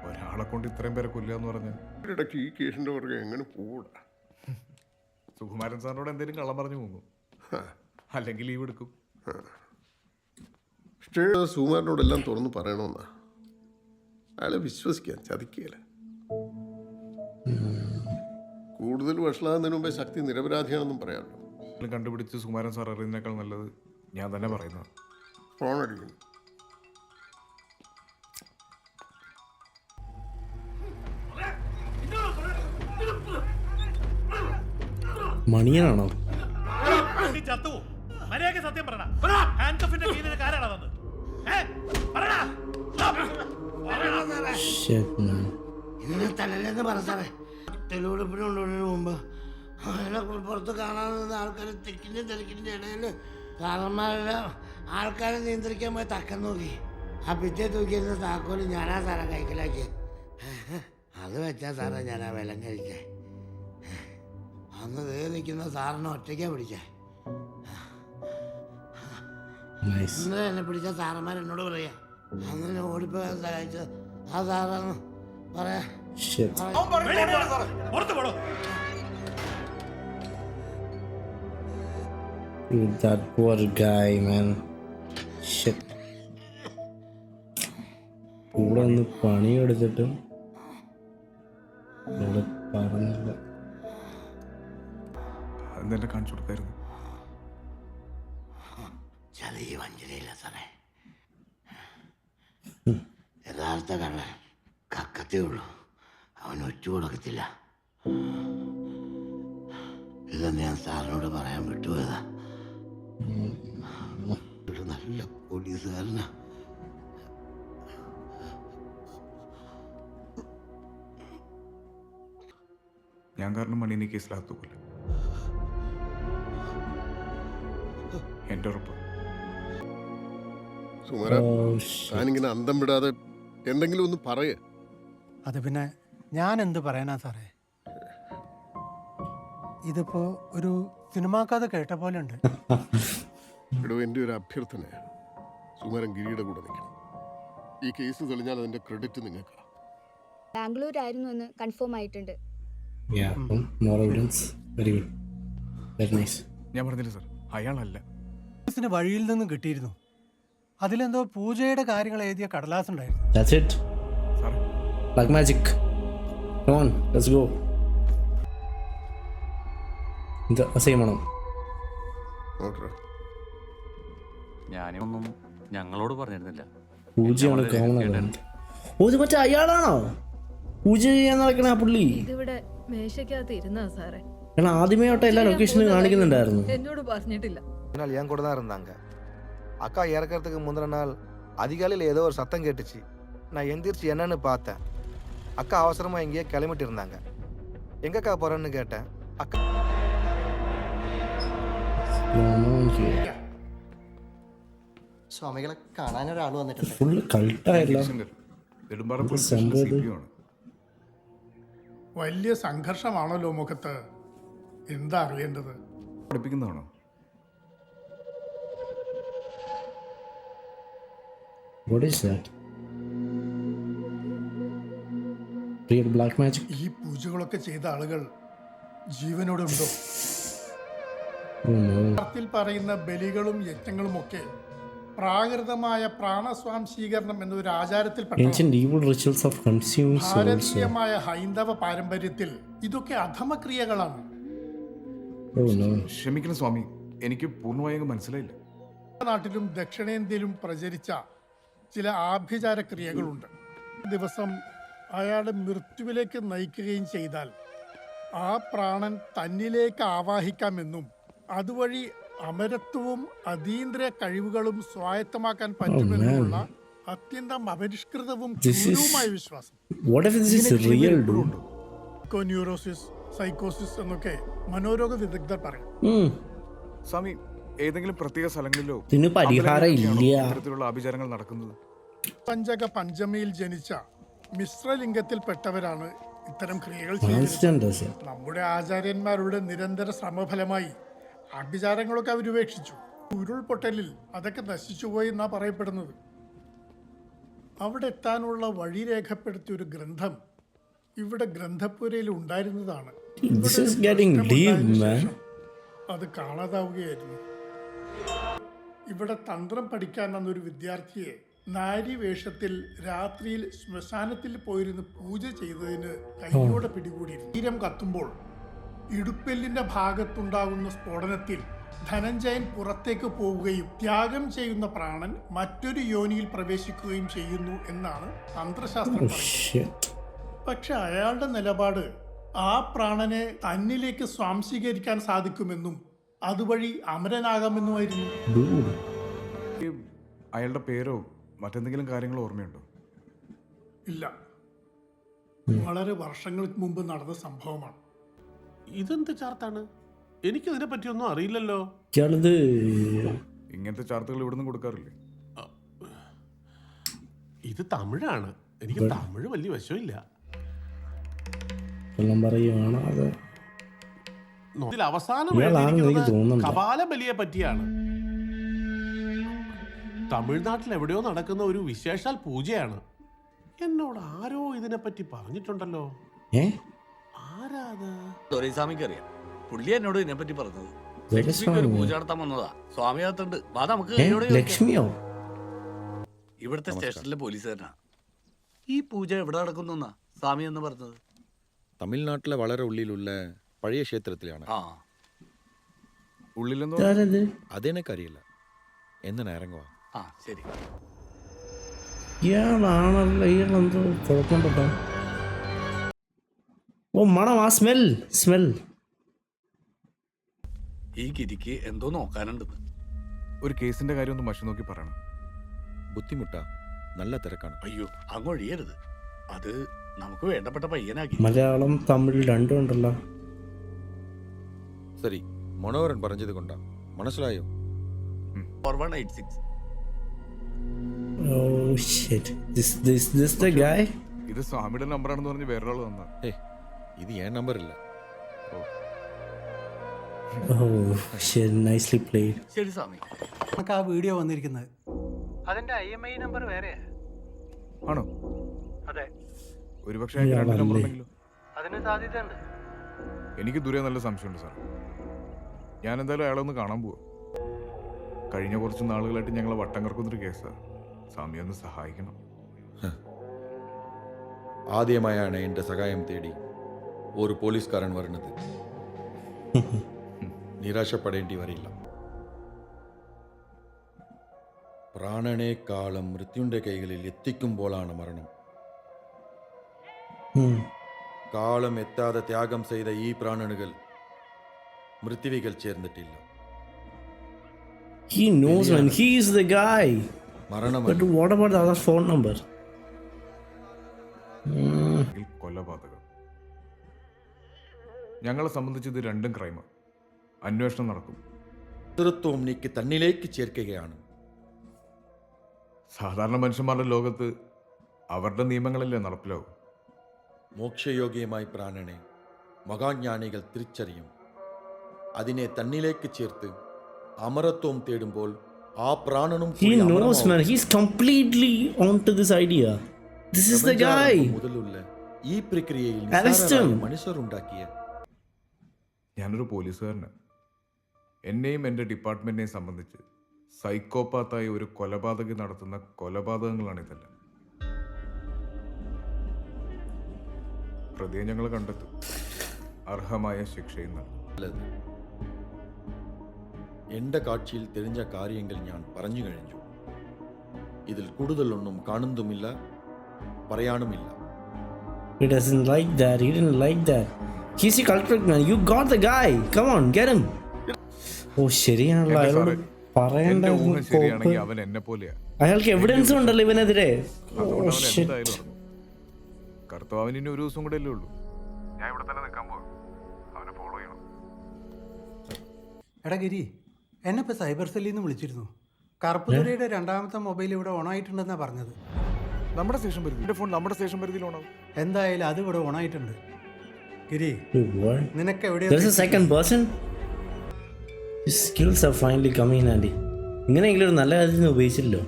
Speaker 5: ഒരാളെ കൊണ്ട് ഇത്രയും പേരെ കൊല്ലുക എന്ന് പറഞ്ഞാൽ
Speaker 2: ഇടയ്ക്ക് ഈ കേസിന്റെ പുറകെ എങ്ങനെ പോടാ?
Speaker 5: സുകുമാരൻ സാറിനോട് എന്തെങ്കിലും കള്ളം പറഞ്ഞു പോകും, അല്ലെങ്കിൽ ലീവ് എടുക്കും.
Speaker 2: പക്ഷേ സുകുമാരനോടെല്ലാം തുറന്ന് പറയണമെന്നാ. അയാളെ വിശ്വസിക്കാൻ ചതിക്കുകയില്ല. കൂടുതൽ വഷളാകുന്നതിന് മുമ്പേ ശക്തി നിരപരാധിയാണെന്നും പറയാമല്ലോ.
Speaker 5: കണ്ടുപിടിച്ച് സുകുമാരൻ സാർ അറിയുന്നതിനേക്കാൾ നല്ലത് ഞാൻ തന്നെ പറയുന്നത്.
Speaker 2: ഫോൺ അടിക്കുന്നു.
Speaker 1: മണിയനാണോ?
Speaker 12: സത്യം പറ.
Speaker 8: ഇങ്ങനെ തലല്ലെന്ന് പറ സാറേ. തെളിവെടുപ്പിനുള്ളതിന് മുമ്പ് അയാളെ പുറത്ത് കാണാൻ നിന്ന ആൾക്കാർ തെക്കിൻ്റെ തിരക്കിൻ്റെ ഇടയിൽ സാറന്മാരുടെ ആൾക്കാരെ നിയന്ത്രിക്കാൻ പോയി തക്കം നോക്കി. ആ പിറ്റേ തൂക്കിയിരുന്ന താക്കോല് ഞാനാ സാറെ കൈക്കലാക്കിയത്. അത് വെച്ചാ സാറേ ഞാൻ ആ വെള്ളം കഴിച്ചേ. അന്ന് ദേ നിൽക്കുന്ന സാറിനെ ഒറ്റയ്ക്കാ പിടിച്ചേ. ഇന്നലെ എന്നെ പിടിച്ച സാറന്മാർ എന്നോട് പറയാ അങ്ങനെ ഓടിപ്പോയാൽ സഹായിച്ചത് ആ സാറാന്ന് പറയാ.
Speaker 1: That poor guy, man. Shit. കൂടെ ഒന്ന് പണിയെടുത്തിട്ടും പറഞ്ഞില്ല.
Speaker 5: അതെന്നെ കാണിച്ചു കൊടുക്കായിരുന്നു.
Speaker 8: ചതി വഞ്ചനയില്ല സാറേ. യഥാർത്ഥ കള്ളൻ കക്കത്തേ ഉള്ളൂ, അവൻ ഒറ്റ കൊടുക്കത്തില്ല. ഇതെന്ന് ഞാൻ സാറിനോട് പറയാൻ വിട്ടുപോയതാ. ഒരു നല്ല പോലീസുകാരനാ.
Speaker 5: ഞാൻ കാരണം മണീനെ കേസിലാത്തു പോലെ എന്റെ ഉറപ്പ്.
Speaker 2: സുമാര, താനിങ്ങനെ അന്തം വിടാതെ എന്തെങ്കിലും ഒന്ന് പറയേ.
Speaker 13: അത് പിന്നെ ഞാൻ എന്ത് പറയാനാ സാറേ? ഇതിപ്പോ ഒരു സിനിമാ കഥ കേട്ട പോലെ ഉണ്ട്.
Speaker 2: ഇവിടെ എൻ്റെ ഒരു അഭ്യർത്ഥനയാണ്, സുമാരൻ ഗിരിയുടെ കൂടെ നിൽക്കണം. ഈ കേസ് തെളിഞ്ഞാൽ അതിന്റെ ക്രെഡിറ്റ് നിങ്ങൾക്കാണ്.
Speaker 14: ബാംഗ്ലൂരായിരുന്നു എന്ന് കൺഫേം ആയിട്ടുണ്ട്.
Speaker 5: ഞാൻ പറഞ്ഞില്ല സാർ, അയാളല്ല.
Speaker 13: വഴിയിൽ നിന്നും കിട്ടിയിരുന്നു. അതിലെന്തോ പൂജയുടെ കാര്യങ്ങൾ എഴുതിയ കടലാസ് ഉണ്ടായിരുന്നു.
Speaker 1: That's it. Black magic. Come on, let's go. ഇത് അസൈമാണോ?
Speaker 12: ഞാനൊന്നും ഞങ്ങളോട് പറഞ്ഞിരുന്നില്ല.
Speaker 1: പൂജയാണ് കോമൺ. ഓ, ഇത് മറ്റേ അയാളാണോ പൂജ ചെയ്യാൻ നടക്കണ ആ പുള്ളി?
Speaker 9: ഇതിവിടെ മേശക്കകത്ത് ഇരുന്നാ സാറേ.
Speaker 1: കാരണം ആദ്യമേ തൊട്ട് എല്ലാ ലൊക്കേഷനും കാണിക്കുന്നുണ്ടായിരുന്നു.
Speaker 9: എന്നോട് പറഞ്ഞിട്ടില്ല.
Speaker 15: என் கூட தான் இருந்தாங்க. அக்கா இறக்கிறதுக்கு முந்தின நாள் அதிகாலையில் ஏதோ ஒரு சத்தம் கேட்டுச்சு. நான் எந்திரிச்சு என்னன்னு பார்த்தேன். அக்கா அவசரமாக எங்கேயோ கிளம்பிட்டு இருந்தாங்க. எங்கக்கா போகிறேன்னு கேட்டேன். அக்கா
Speaker 13: സ്വാമികളെ കാണാൻ ഒരാൾ വന്നിട്ടുണ്ട്.
Speaker 1: ഫുള്ള് കൾട്ടായില്ല.
Speaker 16: വലിയ സംഘർഷമാണല്ലോ മുഖത്ത്. എന്താ അറിയേണ്ടത്?
Speaker 5: പഠിപ്പിക്കുന്നതാണോ?
Speaker 1: What is that? Real black magic?
Speaker 16: ഈ പൂജകളൊക്കെ ചെയ്ത ആളുകൾ ജീവനോടെ ഉണ്ടോ? ത്തിൽ പറയുന്ന ബലികളും യജ്ഞങ്ങളും ഒക്കെ പ്രാകൃതമായ പ്രാണസ്വാംശീകരണം എന്നൊരു ആചാരത്തിൽ
Speaker 1: Ancient evil rituals of consumed souls.
Speaker 16: ഭാരതീയമായ ഹൈന്ദവ പാരമ്പര്യത്തിൽ ഇതൊക്കെ അധമക്രിയകളാണ്.
Speaker 1: Oh no.
Speaker 5: ക്ഷമിക്കണം സ്വാമി, എനിക്ക് പൂർണ്ണമായും മനസ്സിലായില്ല.
Speaker 16: നാട്ടിലും ദക്ഷിണേന്ത്യയിലും പ്രചരിച്ച ചില ആഭിചാര ക്രിയകളുണ്ട്. ദിവസം അയാളെ മൃത്യുവിലേക്ക് നയിക്കുകയും ചെയ്താൽ ആ പ്രാണൻ തന്നിലേക്ക് ആവാഹിക്കാമെന്നും അതുവഴി അമരത്വവും അതീന്ദ്രിയ കഴിവുകളും സ്വായത്തമാക്കാൻ പറ്റുമെന്നുമുള്ള അത്യന്തം അപരിഷ്കൃതവും ക്രൂരവുമായ വിശ്വാസം.
Speaker 1: What if this is real, dude?
Speaker 16: Neurosis, സൈക്കോസിസ് എന്നൊക്കെ മനോരോഗ വിദഗ്ധർ പറയും.
Speaker 5: സ്വാമി, ഏതെങ്കിലും പ്രത്യേക സ്ഥലങ്ങളിലോ
Speaker 1: ഇതിന് പരിഹാരം ഇല്ല.
Speaker 5: ഇത്തരത്തിലുള്ള ആഭിചാരങ്ങൾ നടക്കുന്നത്?
Speaker 16: പഞ്ചക പഞ്ചമിയിൽ ജനിച്ച മിശ്രലിംഗത്തിൽപ്പെട്ടവരാണ് ഇത്തരം ക്രിയകൾ
Speaker 1: Transgenders.
Speaker 16: ചെയ്യുന്നത്. നമ്മുടെ ആചാര്യന്മാരുടെ നിരന്തര ശ്രമഫലമായി ആഭിചാരങ്ങളൊക്കെ അവരുപേക്ഷിച്ചു. ഉരുൾപൊട്ടലിൽ അതൊക്കെ നശിച്ചുപോയി എന്നാ പറയപ്പെടുന്നത്. അവിടെ എത്താനുള്ള വഴി രേഖപ്പെടുത്തിയ ഒരു ഗ്രന്ഥം ഇവിടെ ഗ്രന്ഥപുരയിൽ ഉണ്ടായിരുന്നതാണ്.
Speaker 1: This is getting deep, man.
Speaker 16: അത് കാണാതാവുകയായിരുന്നു. ഇവിടെ തന്ത്രം പഠിക്കാൻ വന്നൊരു വിദ്യാർത്ഥിയെ നാരി വേഷത്തിൽ രാത്രിയിൽ ശ്മശാനത്തിൽ പോയിരുന്ന് പൂജ ചെയ്തതിന് കൈയോടെ പിടികൂടിയിരുന്നു. ശരീരം കത്തുമ്പോൾ ഇടുപ്പെല്ലിന്റെ ഭാഗത്തുണ്ടാകുന്ന സ്ഫോടനത്തിൽ ധനഞ്ജയൻ പുറത്തേക്ക് പോവുകയും ത്യാഗം ചെയ്യുന്ന പ്രാണൻ മറ്റൊരു യോനിയിൽ പ്രവേശിക്കുകയും ചെയ്യുന്നു എന്നാണ് തന്ത്രശാസ്ത്രം പറയുന്നത്. പക്ഷെ അയാളുടെ നിലപാട് ആ പ്രാണനെ തന്നിലേക്ക് സ്വാംശീകരിക്കാൻ സാധിക്കുമെന്നും അതുവഴി അമരനാകാമെന്നുമായിരുന്നു.
Speaker 5: അയാളുടെ പേരോ മറ്റെന്തെങ്കിലും കാര്യങ്ങളോ ഓർമ്മയുണ്ടോ?
Speaker 16: ഇല്ല, വളരെ വർഷങ്ങൾക്ക് മുമ്പ് നടന്ന സംഭവമാണ്.
Speaker 17: ഇതെന്ത് ചാർത്താണ്? എനിക്കതിനെ പറ്റിയൊന്നും അറിയില്ലല്ലോ.
Speaker 5: ഇങ്ങനത്തെ ചാർത്തുകൾ ഇവിടുന്ന് കൊടുക്കാറില്ലേ?
Speaker 17: ഇത് തമിഴാണ്. എനിക്ക് തമിഴ് വലിയ വശമില്ല. ഇതിൽ അവസാനം എഴുതിയിരിക്കുന്നത് കപാല ബലിയെ പറ്റിയാണ്. തമിഴ്നാട്ടിൽ എവിടെയോ നടക്കുന്ന ഒരു വിശേഷാൽ പൂജയാണ്. എന്നോട് ആരോ ഇതിനെപ്പറ്റി പറഞ്ഞിട്ടുണ്ടല്ലോ.
Speaker 18: സ്വാമിക്കറിയാം. പുള്ളി എന്നോട് ഇതിനെപ്പറ്റി പറഞ്ഞത്. ലക്ഷ്മിക്ക് ഒരു പൂജ നടത്താൻ വന്നതാ. സ്വാമി അകത്തുണ്ട്. വാ, നമുക്ക്
Speaker 1: ലക്ഷ്മിയോ?
Speaker 18: ഇവിടുത്തെ സ്റ്റേഷനിലെ പോലീസുകാരനാ. ഈ പൂജ എവിടെ നടക്കുന്നു സ്വാമി എന്ന് പറഞ്ഞത്?
Speaker 19: തമിഴ്നാട്ടിലെ വളരെ ഉള്ളിലുള്ള പഴയ ക്ഷേത്രത്തിലാണ്. അതെനിക്കറിയില്ല. എന്ന് ഇറങ്ങുവാ.
Speaker 18: ശരി.
Speaker 1: ഇയാളാണല്ലോ, ഇയാളെന്തോ കുഴപ്പമുണ്ടോ? ഓ മണം, ആ സ്മെൽ.
Speaker 18: ഈ ഗിരിക്ക് എന്തോ നോക്കാനുണ്ട്.
Speaker 5: ഒരു കേസിന്റെ കാര്യം ഒന്ന് മഷി നോക്കി പറയണം.
Speaker 19: ബുദ്ധിമുട്ടാ, നല്ല തിരക്കാണ്.
Speaker 18: അയ്യോ, അങ്ങൊഴിയരുത്. അത് നമുക്ക് വേണ്ടപ്പെട്ട പയ്യനാക്കി.
Speaker 1: മലയാളം തമിഴ് രണ്ടും ഉണ്ടല്ലോ.
Speaker 19: ശരി, മനോഹരൻ പറഞ്ഞത് കൊണ്ടാ. മനസ്സിലായോ?
Speaker 18: 4186.
Speaker 1: Oh shit. This the guy?
Speaker 5: ഇത് സ്വാമിയുടെ നമ്പറാണെന്ന് പറഞ്ഞ് വേറൊരാൾ വന്ന.
Speaker 19: ഇത് ഞാൻ നമ്പറില്ല.
Speaker 1: Oh shit, nicely played.
Speaker 18: ശരി സ്വാമി.
Speaker 13: നമുക്ക് ആ വീഡിയോ വന്നിരിക്കുന്നത്.
Speaker 20: അതിന്റെ IMEI നമ്പർ വേറെയാ?
Speaker 5: ആണോ?
Speaker 20: അതെ.
Speaker 5: ഒരുപക്ഷെ രണ്ട് നമ്പർ ഉണ്ടെങ്കിലോ?
Speaker 20: അതിന് സാധ്യതയുണ്ട്.
Speaker 5: എനിക്ക് ദൂരെ നല്ല സംശയമുണ്ട് സാർ. ഞാൻ എന്തായാലും അയാളെ ഒന്ന് കാണാൻ പോവാ. കഴിഞ്ഞ കുറച്ച് നാളുകളായിട്ട് ഞങ്ങളെ വട്ടം കറക്കുന്നൊരു കേസാ. സ്വാമി ഒന്ന് സഹായിക്കണം.
Speaker 19: ആദ്യമായാണ് എൻ്റെ സഹായം തേടി ഒരു പോലീസുകാരൻ വരുന്നത്. നിരാശപ്പെടേണ്ടി വരില്ല. പ്രാണനേക്കാളും മൃത്യുവിൻ്റെ കൈകളിൽ എത്തിക്കുമ്പോഴാണ് മരണം. കാലം എത്താതെ ത്യാഗം ചെയ്ത ഈ പ്രാണനുകൾ മൃത്യുവികൾ ചേർന്നിട്ടില്ല.
Speaker 1: He knows, man. He is the guy. But what about the other phone number?
Speaker 5: കൊലപാതകം. ഞങ്ങളെ സംബന്ധിച്ച് ഇത് രണ്ടും ക്രൈമാണ്. അന്വേഷണം നടക്കും.
Speaker 19: തൃത്വം നീക്കി തന്നിലേക്ക് ചേർക്കുകയാണ്.
Speaker 5: സാധാരണ മനുഷ്യന്മാരുടെ ലോകത്ത് അവരുടെ നിയമങ്ങളല്ലേ നടപ്പിലാവും.
Speaker 19: മോക്ഷയോഗ്യമായി പ്രാണനെ മഹാജ്ഞാനികൾ തിരിച്ചറിയും. അതിനെ തന്നിലേക്ക് ചേർത്ത് അമരത്വം തേടുമ്പോൾ ആ പ്രാണനും
Speaker 1: He knows, man. He's completely onto this idea. This is the guy.
Speaker 19: മുതലുള്ള ഈ പ്രക്രിയയിൽ മനുഷ്യർ ഉണ്ടാക്കിയ.
Speaker 5: ഞാനൊരു പോലീസുകാരനാണ്. എന്നെയും എൻ്റെ ഡിപ്പാർട്ട്മെന്റിനെയും സംബന്ധിച്ച് സൈക്കോപാത്തായി ഒരു കൊലപാതകി നടത്തുന്ന കൊലപാതകങ്ങളാണ് ഇതെല്ലാം. പ്രതിയെ ഞങ്ങൾ കണ്ടെത്തും, അർഹമായ ശിക്ഷയും നൽകും.
Speaker 19: എൻ്റെ കാഴ്ചയിൽ തെളിഞ്ഞ കാര്യങ്ങൾ ഞാൻ പറഞ്ഞു കഴിഞ്ഞു. ഇതിൽ കൂടുതലൊന്നും കാണുന്നുമില്ല, പറയാനുമില്ല.
Speaker 1: He doesn't like that. He didn't like that. He's the culprit, man. You got the guy. Come on, get him. ഓ ശരിയാണല്ലോ, അയാളോട് പറയണ്ട.
Speaker 5: ശരിയാണെങ്കിൽ അവൻ എന്നെ പോലെയാ.
Speaker 1: അയാൾക്ക് എവിഡൻസ് ഉണ്ടല്ലോ ഇവനെതിരെ.
Speaker 5: കർത്താവിന് ഇനി ഒരു ദിവസം കൂടെ അല്ലേ ഉള്ളൂ. ഞാൻ ഇവിടെ തന്നെ നിൽക്കാൻ പോകും, അവനെ ഫോളോ ചെയ്യണം.
Speaker 13: എടാ ഗിരി, എന്നെ ഇപ്പോൾ സൈബർ സെല്ലിൽ നിന്ന് വിളിച്ചിരുന്നു. കറുപ്പുതുരയുടെ രണ്ടാമത്തെ മൊബൈൽ ഇവിടെ ഓണായിട്ടുണ്ടെന്നാണ് പറഞ്ഞത്.
Speaker 5: നമ്മുടെ സ്റ്റേഷൻ പരിധി, എൻ്റെ ഫോൺ നമ്മുടെ സ്റ്റേഷൻ പരിധിയിൽ ഓണാവും.
Speaker 13: എന്തായാലും അത് ഇവിടെ ഓണായിട്ടുണ്ട്. ഗിരി, നിനക്ക്
Speaker 1: There's a second person. His skills are finally coming handy. ഇങ്ങനെയെങ്കിലും ഒരു നല്ല കാര്യത്തിന് ഉപയോഗിച്ചില്ലല്ലോ.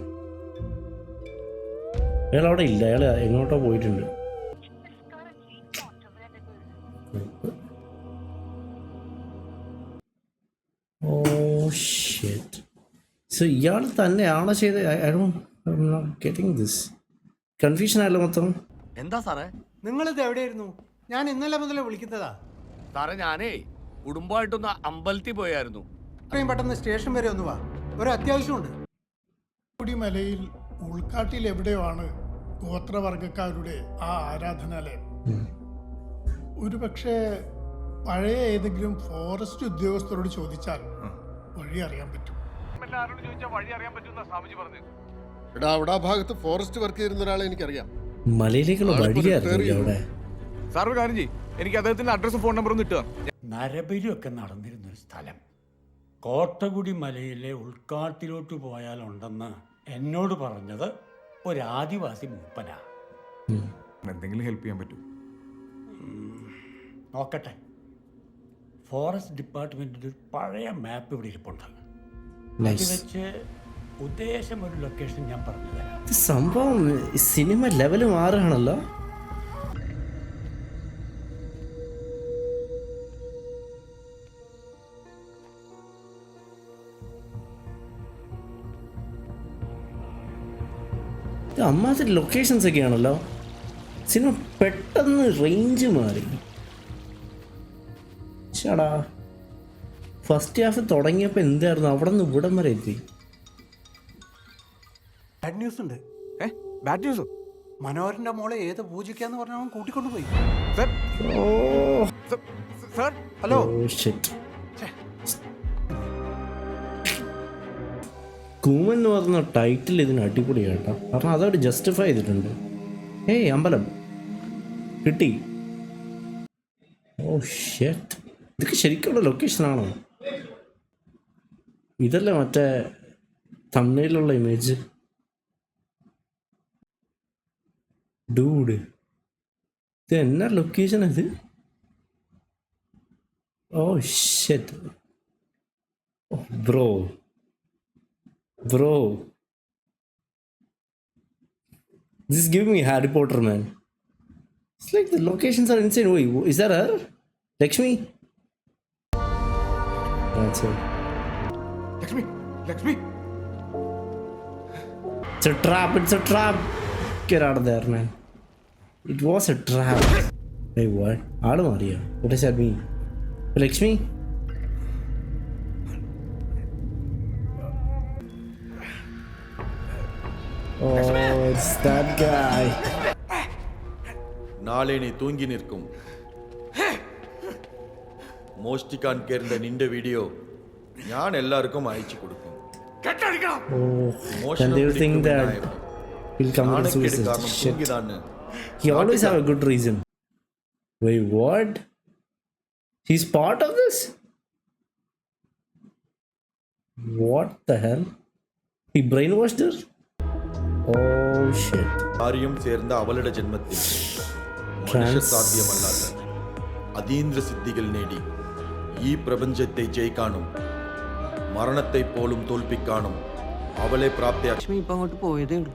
Speaker 1: അയാൾ അവിടെ ഇല്ല, അയാൾ എങ്ങോട്ടോ പോയിട്ടുണ്ട്. Oh shit. So ഇയാൾ തന്നെയാണോ ചെയ്ത്? I'm not getting this. Confusion ആയല്ലോ മൊത്തം.
Speaker 18: എന്താ സാറേ?
Speaker 13: നിങ്ങളിത് എവിടെയായിരുന്നു? ഞാൻ ഇന്നലെ മുതലേ വിളിക്കുന്നതാ
Speaker 18: സാറേ. ഞാനേ കുടുംബമായിട്ടൊന്ന് അമ്പലത്തിൽ പോയായിരുന്നു.
Speaker 13: അത്രയും പെട്ടെന്ന് സ്റ്റേഷൻ വരെ ഒന്ന് വാ, ഒരു അത്യാവശ്യമുണ്ട്.
Speaker 16: മലയിൽ ഉൾക്കാട്ടിൽ എവിടെയോ ആണ് ഗോത്രവർഗക്കാരുടെ ആ ആരാധനാലയം. ഒരുപക്ഷെ പഴയ ഏതെങ്കിലും ഫോറസ്റ്റ് ഉദ്യോഗസ്ഥരോട് ചോദിച്ചാൽ വഴി അറിയാൻ പറ്റും.
Speaker 2: എടാ, അവിടെ ആ ഭാഗത്ത് ഫോറസ്റ്റ് വർക്ക് ചെയ്യുന്ന ഒരാളെ എനിക്കറിയാം.
Speaker 1: മലയിലേക്കുള്ള വഴിയായിരുന്നു അവിടെ.
Speaker 5: സാർ ഒരു കാര്യം ചെയ്യും, എനിക്ക് അദ്ദേഹത്തിന്റെ അഡ്രസ്സും ഫോൺ നമ്പറും കിട്ടുക.
Speaker 21: നരബലിയൊക്കെ നടന്നിരുന്നൊരു സ്ഥലം കോട്ടകുടി മലയിലെ ഉൾക്കാട്ടിലോട്ട് പോയാലുണ്ടെന്ന് എന്നോട് പറഞ്ഞത് ഒരു ആദിവാസി മൂപ്പനാ.
Speaker 5: എന്തെങ്കിലും ഹെൽപ്പ് ചെയ്യാൻ പറ്റും?
Speaker 21: നോക്കട്ടെ. ഫോറസ്റ്റ് ഡിപ്പാർട്ട്മെന്റിന്റെ ഒരു പഴയ മാപ്പ് ഇവിടെ ഇരിപ്പുണ്ട്. അത് വെച്ച് ഉദ്ദേശം ഒരു ലൊക്കേഷൻ ഞാൻ പറഞ്ഞു തരാം.
Speaker 1: സംഭവം സിനിമ ലെവല് മാറുകയാണല്ലോ. അമ്മാതിരി ലൊക്കേഷൻസ് ഒക്കെ ആണല്ലോ. സിനിമ പെട്ടെന്ന് റേഞ്ച് മാറി. ചേടാ, ഫസ്റ്റ് ഹാഫ് തുടങ്ങിയപ്പോൾ എന്തായിരുന്നു, അവിടെ നിന്ന് ഇവിടം വരെ എത്തി.
Speaker 13: ബാഡ് ന്യൂസ് ഉണ്ട്.
Speaker 5: ബാഡ് ന്യൂസോ?
Speaker 13: മനോഹരന്റെ മോളെ ഏത് പൂജിക്കാന്ന് പറഞ്ഞ അവൻ കൂട്ടിക്കൊണ്ടുപോയി. ഹലോ. കൂമൻ എന്ന് പറഞ്ഞ ടൈറ്റിൽ ഇതിന് അടിപൊളിയാണ് കേട്ടോ. കാരണം അതവിടെ ജസ്റ്റിഫൈ ചെയ്തിട്ടുണ്ട്. ഏയ് അമ്പലം കിട്ടി. ഓ ഷെറ്റ്, ഇതൊക്കെ ശരിക്കുള്ള ലൊക്കേഷനാണോ? ഇതല്ലേ മറ്റേ തമിഴിലുള്ള ഇമേജ്? ഡൂഡ്, ഇത് എന്നാ ലൊക്കേഷൻ ഇത്? ഓ ഷെറ്റ്, bro this is giving me Harry Potter, man. It's like the locations are insane. Wait, is that her? Lakshmi? That's her.
Speaker 5: Lakshmi.
Speaker 1: It's a trap. Get out of there, man. It was a trap. Hey, what? Aadu Maria. What does that mean? Lakshmi? Oh, it's that guy.
Speaker 19: நாளை நீ தூங்கி நிற்கும் മോഷ്ടിക്കാൻ കയറുന്ന നിന്റെ വീഡിയോ ഞാൻ എല്ലാവർക്കും അയച്ചു കൊടുക്കും.
Speaker 1: Then they will think that he'll come to suicide. Shit. He always have a good reason. Wait, what? He's part of this? What the hell? He brainwashed her? Oh shit.
Speaker 19: ആര്യം ചേർന്ന അവളുടെ ജന്മത്തിൽ മനുഷ്യസാധ്യമല്ലാത്ത അതീന്ദ്ര സിദ്ധികൾ നേടി ഈ പ്രപഞ്ചത്തെ ജയിക്കാനും മരണത്തെ പോലും തോൽപ്പിക്കാനും അവളെ പ്രാപ്തയാക്കി.
Speaker 10: ഇപ്പൊ അങ്ങോട്ട് പോയതേ ഉള്ളൂ.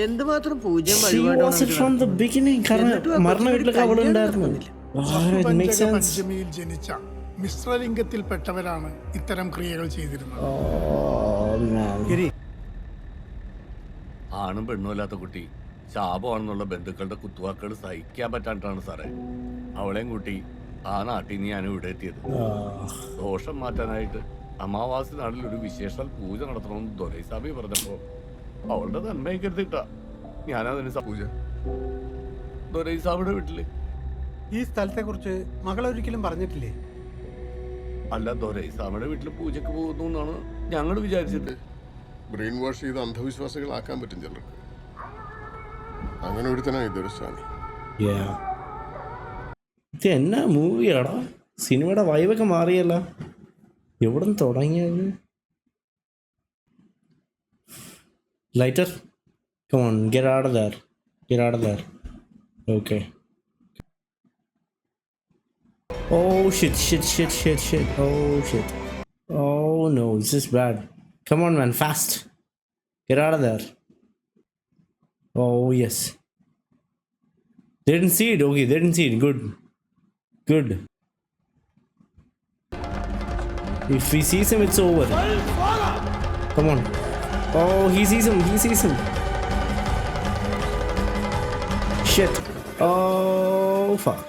Speaker 10: എന്തുമാത്രം പൂജ്യം
Speaker 1: She was it from the beginning. കാരണം മരണ വീട്ടിലൊക്കെ അവളുണ്ടായിരുന്നു.
Speaker 16: പഞ്ചമിയിൽ ജനിച്ച മിശ്രലിംഗത്തിൽപ്പെട്ടവരാണ് ഇത്തരം ക്രിയകൾ ചെയ്തിരുന്നത്.
Speaker 18: ആണും പെണ്ണുമല്ലാത്ത കുട്ടി ശാപമാണെന്നുള്ള ബന്ധുക്കളുടെ കുത്തുവാക്കുകൾ സഹിക്കാൻ പറ്റാണ്ടാണ് സാറേ അവളെയും കൂട്ടി ആ നാട്ടിൽ നിന്ന് ഞാൻ ഇവിടെ എത്തിയത്. ദോഷം മാറ്റാനായിട്ട് അമാവാസി നാളിൽ ഒരു വിശേഷാൽ പൂജ നടത്തണമെന്ന് ദൊരൈസാബി പറഞ്ഞപ്പോ അവളുടെ നന്മയെ കരുതിട്ടാ ഞാനതിന് പൂജ ദൊരൈസാബിയുടെ വീട്ടില്.
Speaker 3: ഈ സ്ഥലത്തെ കുറിച്ച് മകളൊരിക്കലും പറഞ്ഞിട്ടില്ലേ?
Speaker 18: അല്ല, ദൊരൈസാബിയുടെ വീട്ടിൽ പൂജക്ക് പോകുന്നു എന്നാണ് ഞങ്ങൾ വിചാരിച്ചിട്ട്.
Speaker 2: ബ്രെയിൻ വാഷ് ചെയ്ത് അന്ധവിശ്വാസികളാക്കാൻ പറ്റും ചിലർക്ക്. അങ്ങനെ ഒരുത്തനാ ഇതൊരു സ്വാമി.
Speaker 13: ഇത് എന്നാ മൂവിയാടാ? സിനിമയുടെ വൈബൊക്കെ മാറിയല്ല. എവിടെ നിന്ന് തുടങ്ങിയത്? Lighter, come on, get out of there. Get out of there. Okay. Oh shit. Oh shit. Oh no, this is bad. Come on man, fast. Get out of there. Oh yes. They didn't see it. Okay, they didn't see it. Good. If he sees him, it's over. Come on. Oh, he sees him. Shit. Oh, fuck.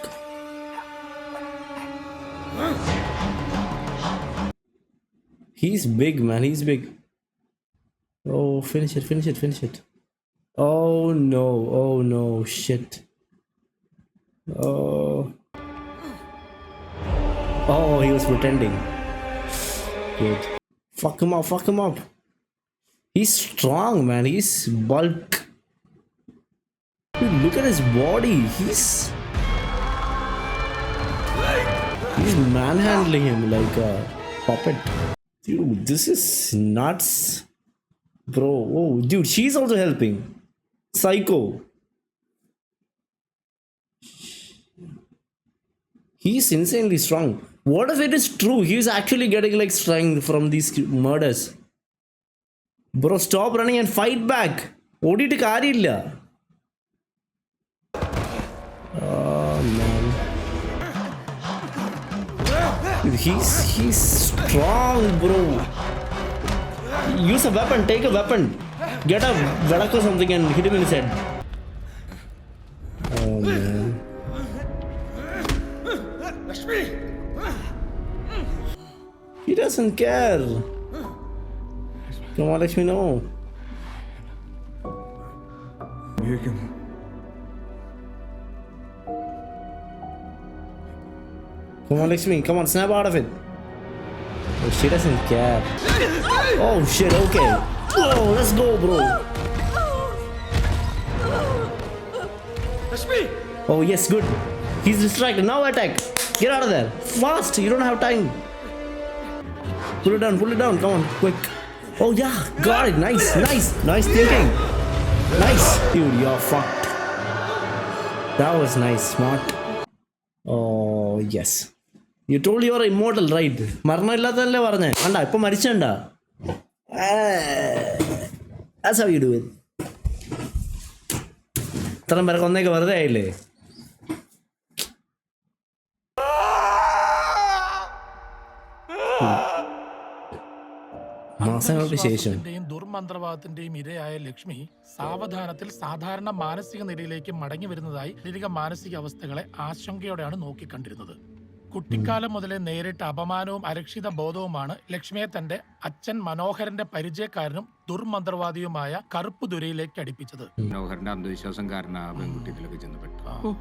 Speaker 13: He's big, man. He's big. Oh, finish it. Oh no. Shit. Oh, he was pretending. Good. Fuck him up. He's strong, man. He's bulk. Dude, look at his body. He's manhandling him like a puppet. Dude, this is nuts. Bro, oh, dude, she's also helping. Psycho. He's insanely strong. What if it is true? He's actually getting like strength from these murders. Bro, stop running and fight back. ഓടിയിട്ട് കാര്യമില്ല. Oh man. He's strong, bro. Use a weapon. Take a weapon. Get a vedak or something and hit him in his head. Oh man. He doesn't care. Come on, Lakshmi, no. Come on, Lakshmi. Come on, snap out of it. Oh, she doesn't care. Oh, shit, okay. Oh, let's go, bro.
Speaker 22: Lakshmi!
Speaker 13: Oh, yes, good. He's distracted. Now attack. Get out of there. Fast. You don't have time. Pull it down. Come on, quick. Oh, yeah. Got it. Nice thinking. Nice. Dude, you're fucked. That was nice. Smart. Oh, yes. You told you are immortal, right? മരണമില്ലാത്തല്ലേ പറഞ്ഞേ? കണ്ടാ ഇപ്പൊ മരിച്ചണ്ട. That's how you do it. ഇത്രയും പേരെ കൊന്നേക്ക് വെറുതെ ആയില്ലേ? മാസങ്ങൾക്ക് ശേഷം
Speaker 23: ദുർമന്ത്രവാദത്തിന്റെയും ഇരയായ ലക്ഷ്മി സാവധാനത്തിൽ സാധാരണ മാനസിക നിലയിലേക്ക് മടങ്ങി വരുന്നതായി ശാരീരിക മാനസിക അവസ്ഥകളെ ആശങ്കയോടെയാണ് നോക്കിക്കണ്ടിരുന്നത്. കുട്ടിക്കാലം മുതലേ നേരിട്ട അപമാനവും അരക്ഷിത ബോധവുമാണ് ലക്ഷ്മിയെ തന്റെ അച്ഛൻ മനോഹരന്റെ പരിചയക്കാരനും ദുർമന്ത്രവാദിയുമായ കറുപ്പ് ദുരയിലേക്ക് അടുപ്പിച്ചത്.
Speaker 24: മനോഹരന്റെ അന്ധവിശ്വാസം കാരണം ആ പെൺകുട്ടി ഇതിലൊക്കെ ചെന്നപ്പെട്ടു.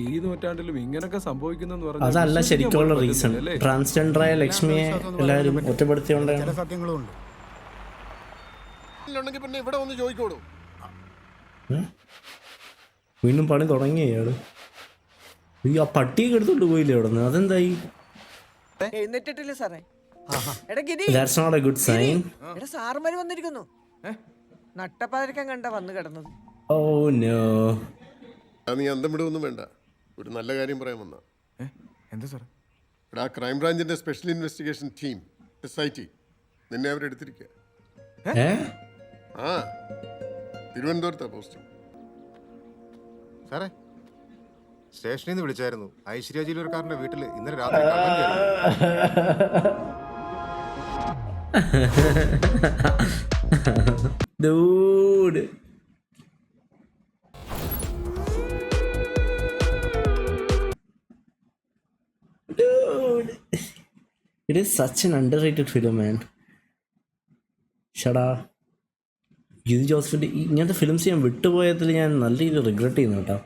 Speaker 11: ഈ നൂറ്റാണ്ടിലും ഇങ്ങനൊക്കെ സംഭവിക്കുന്നു.
Speaker 13: അതല്ല ശരിക്കുള്ള റീസൺ. ട്രാൻസ്ജെൻഡറായ ലക്ഷ്മിയെ എല്ലാവരും ഒറ്റപ്പെടുത്തിയോണ്ടാണ്.
Speaker 4: ചില സത്യങ്ങളും ഉണ്ട്.
Speaker 2: പിന്നെ ഇവിടെ വന്ന് ചോദിക്കോളൂ.
Speaker 13: വീണ്ടും പണി തുടങ്ങിയാണ്. ആ പട്ടിയൊക്കെ എടുത്തോണ്ട് പോയില്ലേ അവിടെ നിന്ന്? അതെന്തായി?
Speaker 25: എഴുന്നേറ്റിട്ടില്ല സാറേ.
Speaker 13: That's not a good sign.
Speaker 25: സാറുമാര് വന്നിരിക്കുന്നു. നട്ടപ്പാതിരിക്കാൻ കണ്ട വന്ന് കിടന്നത്.
Speaker 13: Oh no.
Speaker 2: നീ അന്തം വിടുവൊന്നും വേണ്ട. ഒരു നല്ല കാര്യം പറയാൻ വന്ന.
Speaker 5: എന്താ സാർ?
Speaker 2: ഇവിടെ ക്രൈംബ്രാഞ്ചിന്റെ സ്പെഷ്യൽ ഇൻവെസ്റ്റിഗേഷൻ ടീം SIT നിന്നെ അവരെടുത്തിരിക്കുക. തിരുവനന്തപുരത്താ പോസ്റ്റിംഗ്.
Speaker 7: സാറേ, സ്റ്റേഷനിൽ നിന്ന് വിളിച്ചായിരുന്നു. ഐശ്വര്യ ജില്ലൂർക്കാരന്റെ വീട്ടിൽ ഇന്നലെ രാത്രി
Speaker 1: Dude. Dude. It is such an underrated film, man. ഷടാ ജിതി ജോസഫിൻ്റെ ഇങ്ങനത്തെ ഫിലിംസ് ഞാൻ വിട്ടുപോയതിൽ ഞാൻ നല്ല രീതിയിൽ റിഗ്രറ്റ് ചെയ്യുന്നു കേട്ടോ.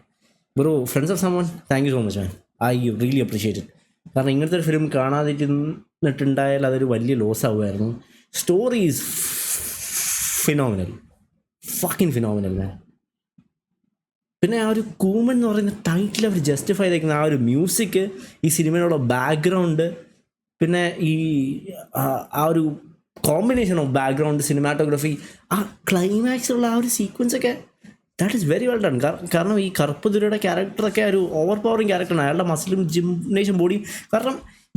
Speaker 1: Bro, friends of summon, thank you so much man. I really appreciate it. കാരണം ഇങ്ങനത്തെ ഒരു ഫിലിം കാണാതിരുന്നിട്ടുണ്ടായാൽ അതൊരു വലിയ ലോസ് ആവുമായിരുന്നു. Story is phenomenal, fucking phenomenal man. പിന്നെ ആ ഒരു കൂമൻ എന്ന് പറയുന്ന ടൈറ്റിൽ അവർ ജസ്റ്റിഫൈ ചെയ്തേക്കുന്ന ആ ഒരു മ്യൂസിക്, ഈ സിനിമയിലുള്ള ബാക്ക്ഗ്രൗണ്ട്, പിന്നെ ഈ ആ ഒരു കോമ്പിനേഷൻ ഓഫ് ബാക്ക്ഗ്രൗണ്ട്, സിനിമാറ്റോഗ്രഫി, ആ ക്ലൈമാക്സിലുള്ള ആ ഒരു സീക്വൻസൊക്കെ that is very well done. കാരണം ഈ കറുപ്പ് ദുരയുടെ ക്യാരക്ടറൊക്കെ ഒരു ഓവർ പവറിങ് ക്യാരക്ടറാണ്. അയാളുടെ മസിലും ജിംനേഷ്യം ബോഡിയും. കാരണം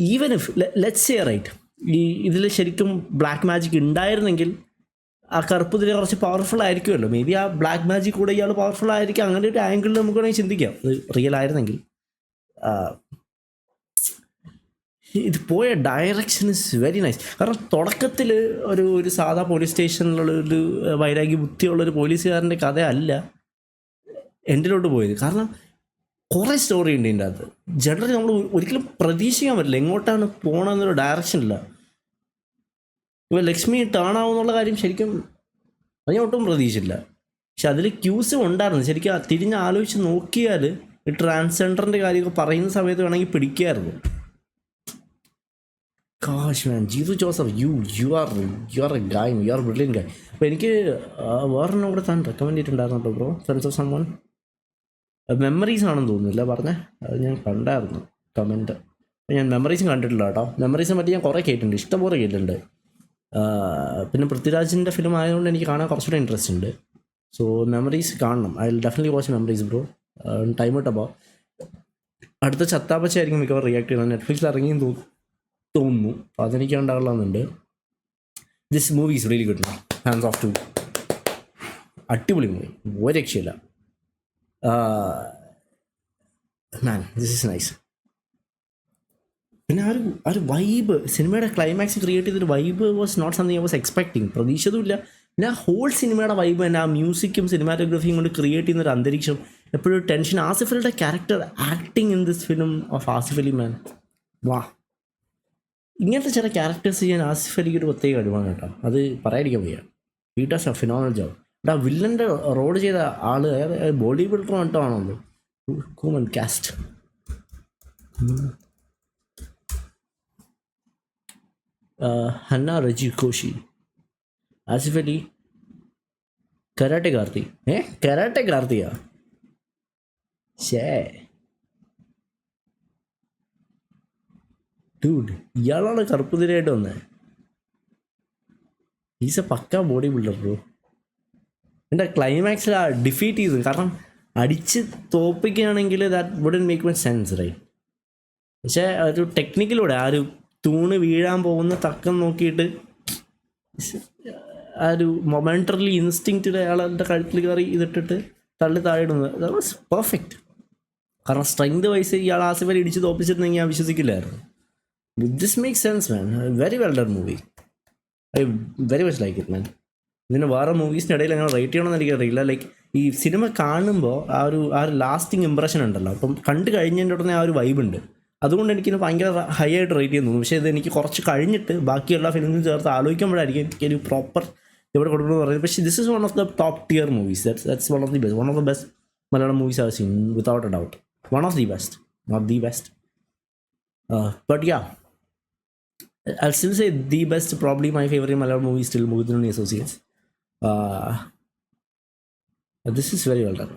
Speaker 1: even if let's say right, ഈ ഇതിൽ ശരിക്കും ബ്ലാക്ക് മാജിക് ഉണ്ടായിരുന്നെങ്കിൽ ആ കറുപ്പ് ദുര കുറച്ച് പവർഫുൾ ആയിരിക്കുമല്ലോ. മേ ബി ആ ബ്ലാക്ക് മാജിക് കൂടെ ഇയാൾ പവർഫുൾ ആയിരിക്കും. അങ്ങനെ ഒരു ആംഗിളിൽ നമുക്ക് വേണമെങ്കിൽ ചിന്തിക്കാം, അത് റിയൽ ആയിരുന്നെങ്കിൽ. ഇത് പോയ ഡയറക്ഷൻ ഇസ് വെരി നൈസ്. കാരണം തുടക്കത്തിൽ ഒരു സാധാ പോലീസ് സ്റ്റേഷനിലുള്ള ഒരു വൈരാഗ്യ ബുദ്ധിയുള്ളൊരു പോലീസുകാരൻ്റെ കഥയല്ല എൻഡിലോട്ട് പോയത്. കാരണം കുറേ സ്റ്റോറി ഉണ്ട് ഇതിൻ്റെ അകത്ത്. ജനറലി നമ്മൾ ഒരിക്കലും പ്രതീക്ഷിക്കാൻ പറ്റില്ല എങ്ങോട്ടാണ് പോകണമെന്നൊരു ഡയറക്ഷനില്ല. ഇപ്പോൾ ലക്ഷ്മി ടേൺ ആവുമെന്നുള്ള കാര്യം ശരിക്കും അത് ഞാൻ ഒട്ടും പ്രതീക്ഷിച്ചില്ല. പക്ഷെ അതിൽ ക്യൂസും ഉണ്ടായിരുന്നു. ശരിക്കും തിരിഞ്ഞ് ആലോചിച്ച് നോക്കിയാൽ ഈ ട്രാൻസ്ജെൻഡറിൻ്റെ കാര്യമൊക്കെ പറയുന്ന സമയത്ത് വേണമെങ്കിൽ പിടിക്കായിരുന്നു. Gosh man, Jeethu Joseph, you are a guy, you are a brilliant guy. അപ്പോൾ എനിക്ക് വേറൊന്നും കൂടെ താൻ റെക്കമെൻഡ് ചെയ്തിട്ടുണ്ടായിരുന്നു bro, friends of summon. Memories ആണെന്ന് തോന്നുന്നില്ല പറഞ്ഞേ, അത് ഞാൻ കണ്ടായിരുന്നു കമൻറ്റ്. ഞാൻ മെമ്മറീസും കണ്ടിട്ടില്ല കേട്ടോ. മെമ്മറീസിനെ പറ്റി ഞാൻ കുറേ കേട്ടിട്ടുണ്ട്, ഇഷ്ടംപോലെ കേട്ടിട്ടുണ്ട്. പിന്നെ പൃഥ്വിരാജിൻ്റെ ഫിലിം ആയതുകൊണ്ട് എനിക്ക് കാണാൻ കുറച്ചുകൂടെ ഇൻട്രസ്റ്റ് ഉണ്ട്. സോ മെമ്മറീസ് കാണണം. I will definitely watch memories bro. Time ഇട്ടപ്പോൾ അടുത്ത ചത്താപ്പച്ച ആയിരിക്കും മിക്കവാറും റിയാക്ട് ചെയ്യുന്നത്. നെറ്റ്ഫ്ലിക്സിൽ ഇറങ്ങിയെന്ന് തോന്നുന്നു, അപ്പോൾ അതെനിക്ക് ഉണ്ടാകണമെന്നുണ്ട്. This movie is really good. Hands off 2 അടിപൊളി മൂവി, ഒരു രക്ഷയില്ല മാൻ. This is nice. പിന്നെ ആ ഒരു വൈബ്, സിനിമയുടെ ക്ലൈമാക്സ് ക്രിയേറ്റ് ചെയ്തൊരു vibe was not something I was expecting. പ്രതീക്ഷിച്ചതുമില്ല. പിന്നെ ആ ഹോൾ സിനിമയുടെ വൈബ് തന്നെ, ആ മ്യൂസിക്കും സിനിമാറ്റോഗ്രഫിയും കൊണ്ട് ക്രിയേറ്റ് ചെയ്യുന്നൊരു അന്തരീക്ഷം, എപ്പോഴും ടെൻഷൻ. ആസിഫ് അലിയുടെ character acting in this film of Asif Ali man, വാ. ഇങ്ങനത്തെ ചില ക്യാരക്ടേഴ്സ് ചെയ്യാൻ ആസിഫ് അലിക്ക് ഒരു പ്രത്യേക കഴിവാണ് കേട്ടോ, അത് പറയാതിരിക്കാൻ വയ്യ. He does a phenomenal job. ആ വില്ലൻ്റെ റോൾ ചെയ്ത ആൾ ബോഡി ബിൽഡർ മട്ടോ ആണോ, Kooman cast. Hanna Reji Koshy, Asif Ali karate Karthi. Karate കാർത്തിയാ? ഷേ ഡൂഡ്, ഇയാളാണ് കറുപ്പുതിരായിട്ട് വന്നത്. Is a pakka body builder bro. എൻ്റെ ക്ലൈമാക്സിൽ ആ ഡിഫീറ്റ് ചെയ്തു. കാരണം അടിച്ച് തോപ്പിക്കുകയാണെങ്കിൽ that wouldn't make much sense right. പക്ഷേ ഒരു ടെക്നിക്കിലൂടെ ആ ഒരു തൂണ് വീഴാൻ പോകുന്ന തക്കം നോക്കിയിട്ട് ആ ഒരു മൊമെൻ്ററലി ഇൻസ്റ്റിങ്ക്റ്റിൽ അയാളുടെ കഴുത്തിൽ കയറി ഇതിട്ടിട്ട് തള്ളി താഴെ ഇടുന്നത്, ദാറ്റ് വാസ് പെർഫെക്റ്റ്. കാരണം സ്ട്രെങ്ത് വൈസ് ഇയാൾ ആസിഫ് അലി ഇടിച്ച് തോപ്പിച്ചിരുന്നെങ്കിൽ ഞാൻ വിശ്വസിക്കില്ലായിരുന്നു. This makes sense man, very well done movie. I very much like it man. ഇതിന് വേറെ മൂവീസിൻ്റെ ഇടയിൽ അങ്ങനെ റേറ്റ് ചെയ്യണമെന്ന് എനിക്കറിയില്ല. ലൈക്ക് ഈ സിനിമ കാണുമ്പോൾ ആ ഒരു ലാസ്റ്റിംഗ് ഇമ്പ്രഷൻ ഉണ്ടല്ലോ, അപ്പം കണ്ടു കഴിഞ്ഞതിൻ്റെ ഉടനെ ആ ഒരു വൈബ് ഉണ്ട്. അതുകൊണ്ട് എനിക്കിത് ഭയങ്കര ഹൈ ആയിട്ട് റേറ്റ് ചെയ്യുന്നു. പക്ഷേ ഇത് എനിക്ക് കുറച്ച് കഴിഞ്ഞിട്ട് ബാക്കിയുള്ള ഫിലിമിൽ ചേർത്ത് ആലോചിക്കുമ്പോഴായിരിക്കും എനിക്കൊരു പ്രോപ്പർ ഇവിടെ കൊടുക്കണമെന്ന് പറയുന്നത്. പക്ഷേ this is one of the top tier movies. That's one of the best Malayalam movies I seen without a doubt. One of the best, not the best. But yeah, I'll still say the best. Probably my favorite Malayalam movie is still Mukundan and Associates. This is very well done.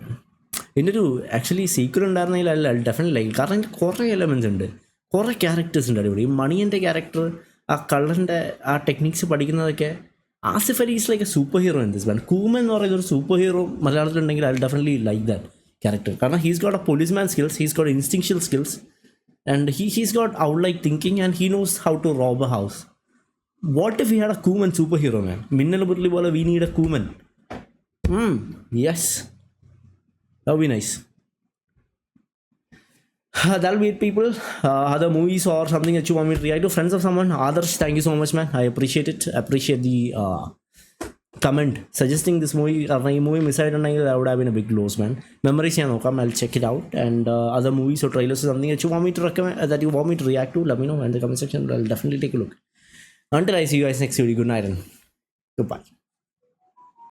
Speaker 1: ഇതിൻ്റെ ഒരു ആക്ച്വലി സീക്വൽ ഉണ്ടായിരുന്നെങ്കിൽ I'll definitely like. കാരണം ഇതിൻ്റെ കുറേ എലമെൻറ്റ്സ് ഉണ്ട്, കുറേ ക്യാരക്ടേഴ്സ് ഉണ്ട് അടിപൊളി. മണിയൻ്റെ ക്യാരക്ടർ, ആ കള്ളൻ്റെ ആ ടെക്നിക്സ് പഠിക്കുന്നതൊക്കെ. Asif Ali is like a super hero in this. Kooman എന്ന് പറയുന്ന ഒരു സൂപ്പർ ഹീറോ മലയാളത്തിലുണ്ടെങ്കിൽ I'll definitely like that character. കാരണം he's got a policeman skills, he's got instinctual skills. And he's got owl-like thinking and he knows how to rob a house. What if we had a Kuman superhero man? Minnal Murali bola, we need a Kuman. Yes. That would be nice. that'll be it, people. Other movies or something that you want me to react to, friends of someone, others, thank you so much, man. I appreciate it. Appreciate the comment suggesting this movie. ഈ movie മിസ്സായിട്ടുണ്ടെങ്കിൽ that would have been a big loss, man. Memories ഞാൻ നോക്കാം, I'll check it out. And other movies or trailers or something that you want me to recommend, that you want me to react to, let me know in the comment section. I'll definitely take a look. Until I see you guys next video, good night and goodbye.